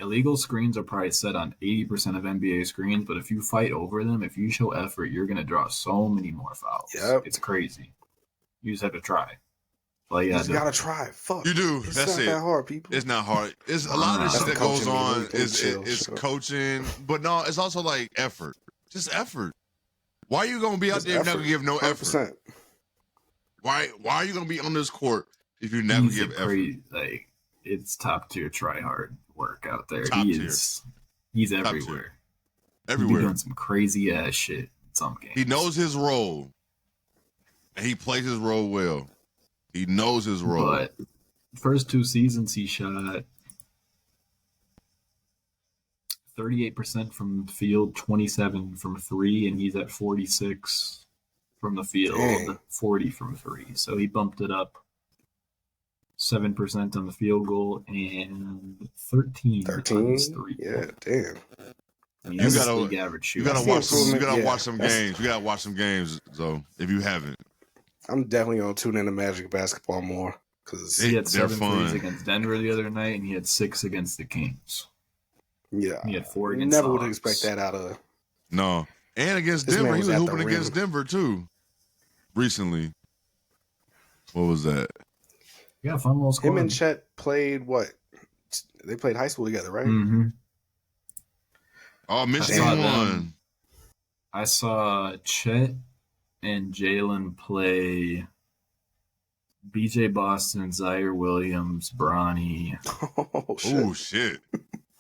Illegal screens are probably set on 80% of NBA screens, but if you fight over them, if you show effort, you're going to draw so many more fouls. Yep. It's crazy. You just have to try. Like, You just gotta try. Fuck. You do. It's That's not it. that hard, people. It's not hard. It's a lot of this That's shit that the goes coaching on league. is Chill. coaching, but no, it's also like effort. Just effort. Why are you gonna be out Just there and never give no 100%. effort? Why are you gonna be on this court if you never he's give effort? like, it's top tier try hard work out there. Top tier. He's Top everywhere. tier. He's Everywhere. doing some crazy ass shit in some games. He knows his role, and he plays his role well. He knows his role. But first 2 seasons, he shot 38% from the field, 27 from 3, and he's at 46 from the field, Dang. 40 from 3. So he bumped it up 7% on the field goal and 13 on 13? his 3. Yeah, damn. I mean, You that's gotta- league average You shooting. gotta That's the watch. You improvement. gotta Yeah, watch some that's- games. You gotta watch some games. So if you haven't, I'm definitely gonna tune into Magic basketball more because He had They're 7 fun. threes against Denver the other night, and he had 6 against the Kings. yeah, He had 4 against never the would Hawks. expect that out of. no. And against This man Denver, he was was at the hooping rim. against Denver too. Recently, what was that? Yeah, fun little squad. Him and Chet played what? They played high school together, right? Mm-hmm. Oh, I Michigan saw won. them. I saw Chet and Jalen play BJ Boston, Zaire Williams, Bronny. Oh shit! Oh shit!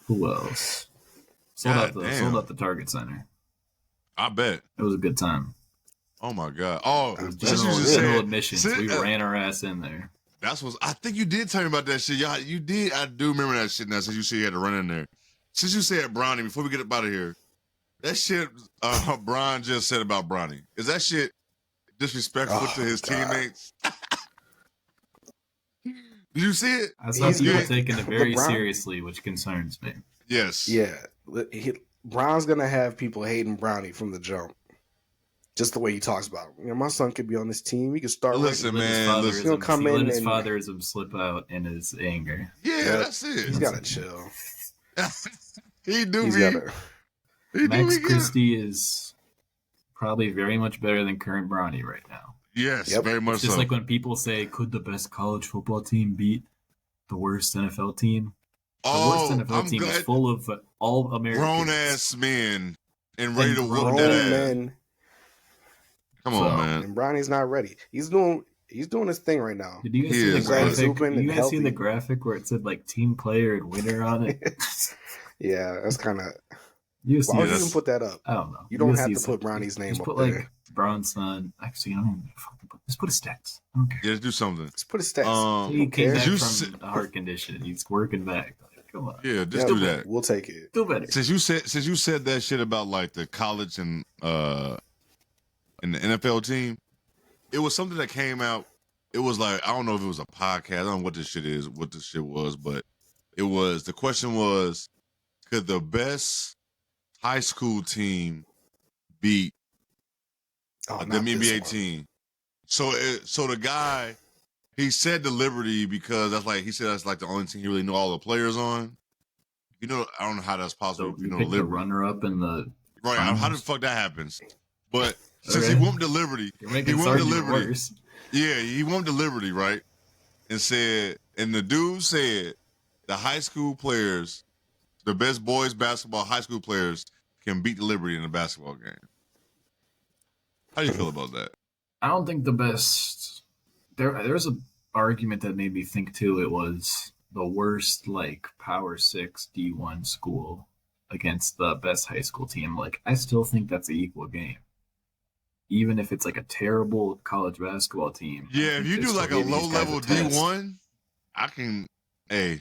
Who else? Sold God out the Target Center. I bet. It was a good time. Oh my god. Oh, It was since you just General said, admissions. since- We ran our ass in there. that's what I think you did tell me about that shit. Y'all, you did. I do remember that shit now. Since you said you had to run in there. Since you said Bronny, before we get up out of here, that shit Brian just said about Bronny. Is that shit disrespectful Oh, to his God. teammates? Did you see it? I saw He's people good. taking it very LeBron- seriously, which concerns me. Yes. Yeah, Brown's gonna have people hating Brownie from the jump. Just the way he talks about him. You know, my son could be on this team. He could start. Listen, He let his man, listen. fatherism- He'll come he let in his and- fatherism slip out in his anger. Yeah, Yeah. that's it. He's gotta chill. he do He's be. gotta. He do Max be good. Christie is probably very much better than current Bronny right now. Yes, Yep. very much It's just so. like when people say, could the best college football team beat the worst NFL team? The worst NFL I'm team is glad full of all Americans. grown ass men and ready to And whoop Grown that ass. men, Come So- on, man. and Brownie's not ready. He's doing his thing right now. Did you guys He see the is, right? graphic? Open Did you and guys see the healthy. graphic where it said like team player and winner on it? Yeah, that's kind of. You Why see would you that's- even put that up? I don't know. You don't You'll have see to some- put Bronny's name just up put there. like Brown's son. Actually, I don't even fucking put. Just put his stats. I don't care. Yeah, let's do something. Just put his stats. He came cares? back You from said- a heart condition. He's working back. Like, come on, Yeah, just Yeah, do that. We'll take it. do better. Since you said that shit about like the college and the NFL team, it was something that came out. It was like, I don't know if it was a podcast. I don't know what this shit is, what this shit was, but the question was, could the best high school team beat Oh, the not this NBA one. team? So the guy, he said the Liberty because he said that's like the only team he really knew all the players on. You know, I don't know how that's possible. So if you know picked the Liberty. runner-up in the Right. How the fuck that happens? But since he Okay. went to Liberty, You're making this argument worse. Yeah, he went to Liberty, right? And the dude said the high school players, the best boys basketball high school players can beat the Liberty in a basketball game. How do you feel about that? I don't think the best. There's a argument that made me think too. It was the worst like Power 6 D1 school against the best high school team. Like I still think that's an equal game, even if it's like a terrible college basketball team. Yeah, if you do like a low level D1, I can. Hey,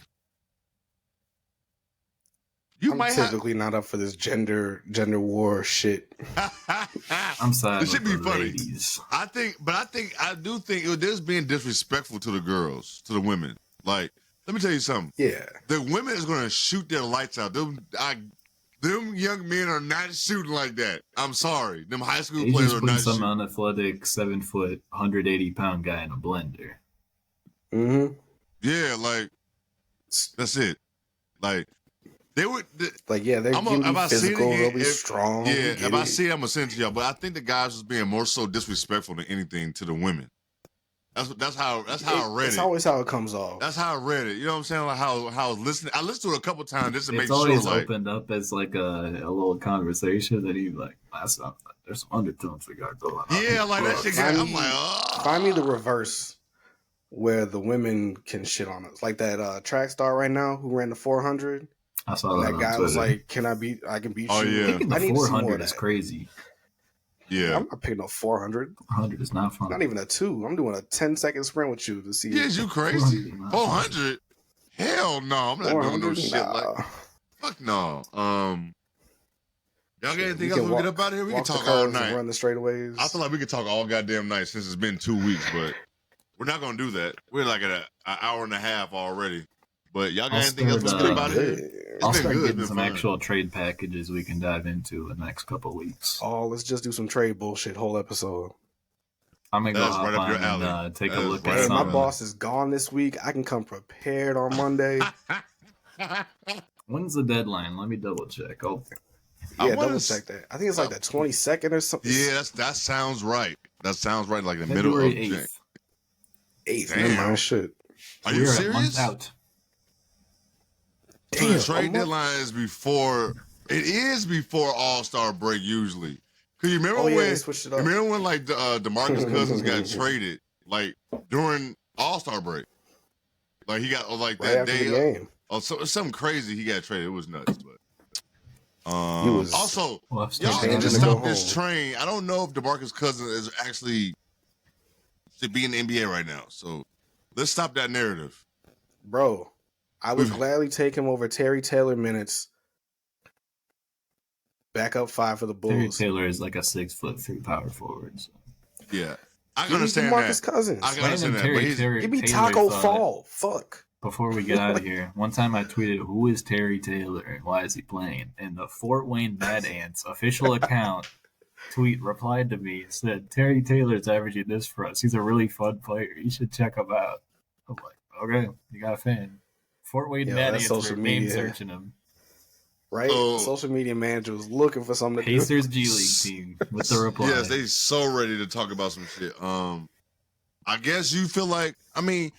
I'm typically not up for this gender war shit. I'm sorry. It should be funny. Ladies. I do think it was being disrespectful to the girls, to the women. Like, let me tell you something. Yeah, the women is gonna shoot their lights out. Them young men are not shooting like that. I'm sorry. Them high school players are not shooting. Some unathletic 7 foot, 180-pound guy in a blender. Mm-hmm. Yeah, like that's it. Like they would. They're gonna be physical. They'll be strong. Yeah, if I see it, I'm gonna send it to y'all. But I think the guys was being more so disrespectful than anything to the women. That's how I read it. It's always how it comes off. That's how I read it. You know what I'm saying? Like how I was listening. I listened to it a couple times just to make it's sure. Always like opened up as like a little conversation that he like. There's some undertones we got going on. Yeah, like that shit. I'm like, find me the reverse where the women can shit on us, like that track star right now who ran the 400. I saw that. That guy was like, I can beat Oh, you. yeah. Picking the 400 is crazy. Yeah. I'm not picking up 400. 400 is not fun. Not even a 2. I'm doing a 10-second sprint with you to see. Yeah, you crazy? 400? Hell no. I'm not doing no shit like. Fuck no. Y'all got anything else? We get up out of here. We can talk all night. Run the straightaways. I feel like we could talk all goddamn night since it's been 2 weeks, but we're not gonna do that. We're like at an hour and a half already. But y'all got anything else to get up out of here? I'll start getting some actual trade packages we can dive into in the next couple of weeks. Oh, let's just do some trade bullshit whole episode. I'm gonna go right up your alley. And take a look at my boss is gone this week. I can come prepared on Monday. When's the deadline? Let me double check. Oh, yeah, double check that. I think it's like the 22nd or something. Yeah, that sounds right. That sounds right. Like the February middle of 8th. Never mind, shit. Are you serious? A month out. So the trade deadline is before. It is before All-Star break usually. Cause you remember when? Switched it up. Remember when like DeMarcus Cousins got traded like during All-Star break? Like he got like right that day. The game. Something crazy. He got traded. It was nuts. But also, y'all need to stop this train. I don't know if DeMarcus Cousins is actually should be in the NBA right now. So let's stop that narrative, bro. I would gladly take him over Terry Taylor minutes. Backup 5 for the Bulls. Terry Taylor is like a 6'3" power forward. So. Yeah, I can understand DeMarcus Cousins. I can understand that. Give me Taco Fall. Fuck. Before we get out of here, one time I tweeted, "Who is Terry Taylor and why is he playing?" And the Fort Wayne Bad Ants official account tweet replied to me, said, "Terry Taylor's averaging this for us. He's a really fun player. You should check him out." I'm like, okay, you got a fan. Fort Wayne Bad Ants were name searching him. Right? Social media manager was looking for something to do. Pacers G League team with the reply. Yes, they so ready to talk about some shit. I guess you feel like, I mean,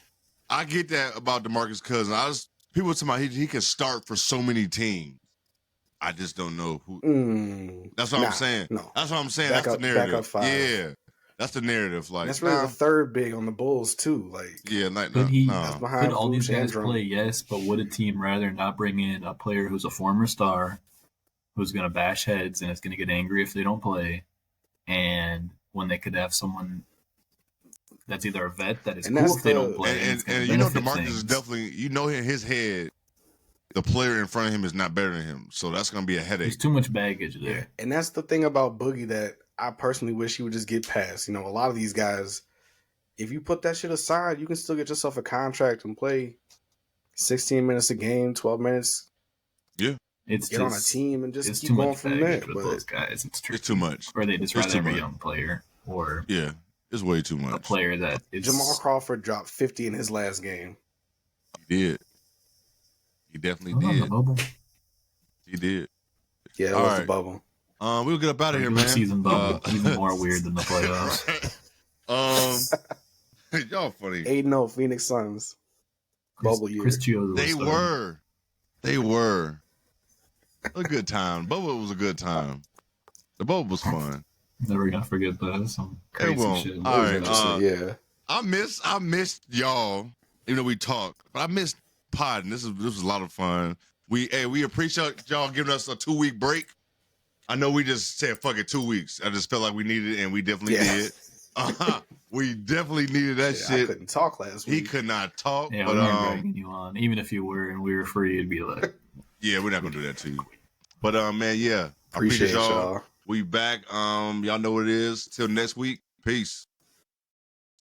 I get that about DeMarcus Cousins. People talking about he can start for so many teams. I just don't know who. That's what I'm saying. No. That's what I'm saying. That's the narrative. Backup 5. Yeah. That's the narrative. Like that's really the third big on the Bulls too. Like could all these guys play? Yes, but would a team rather not bring in a player who's a former star, who's going to bash heads and is going to get angry if they don't play, and when they could have someone that's either a vet that is cool if they don't play, and you know DeMarcus is definitely, you know, in his head, the player in front of him is not better than him, so that's going to be a headache. There's too much baggage there. Yeah. And that's the thing about Boogie that I personally wish he would just get past. You know, a lot of these guys, if you put that shit aside, you can still get yourself a contract and play 16 minutes a game, 12 minutes. Yeah. Get on a team and just keep going from there. With those guys, it's too much. Or they just rather have a young player, or it's way too much. A player that is... Jamal Crawford dropped 50 in his last game. He did. He definitely did. The bubble. He did. Yeah, it was the bubble. We'll get up out of here, Regular man. season bubble even more weird than the playoffs. Y'all funny. 8-0 Phoenix Suns. Bubble year. Chris Chiodo. They were. A good time. Bubble was a good time. The bubble was fun. Never gonna forget that. Some crazy shit. All right. Yeah. I missed y'all. Even though we talked, but I missed podding. This was a lot of fun. We appreciate y'all giving us a 2-week break. I know we just said fuck it 2 weeks. I just felt like we needed it, and we definitely did. We definitely needed that shit. I couldn't talk last week. He could not talk. Yeah, but we weren't dragging you on. Even if you were and we were free, it'd be like, yeah, we're not gonna do that to you. But man, yeah, Appreciate y'all. We back. Y'all know what it is. Till next week. Peace.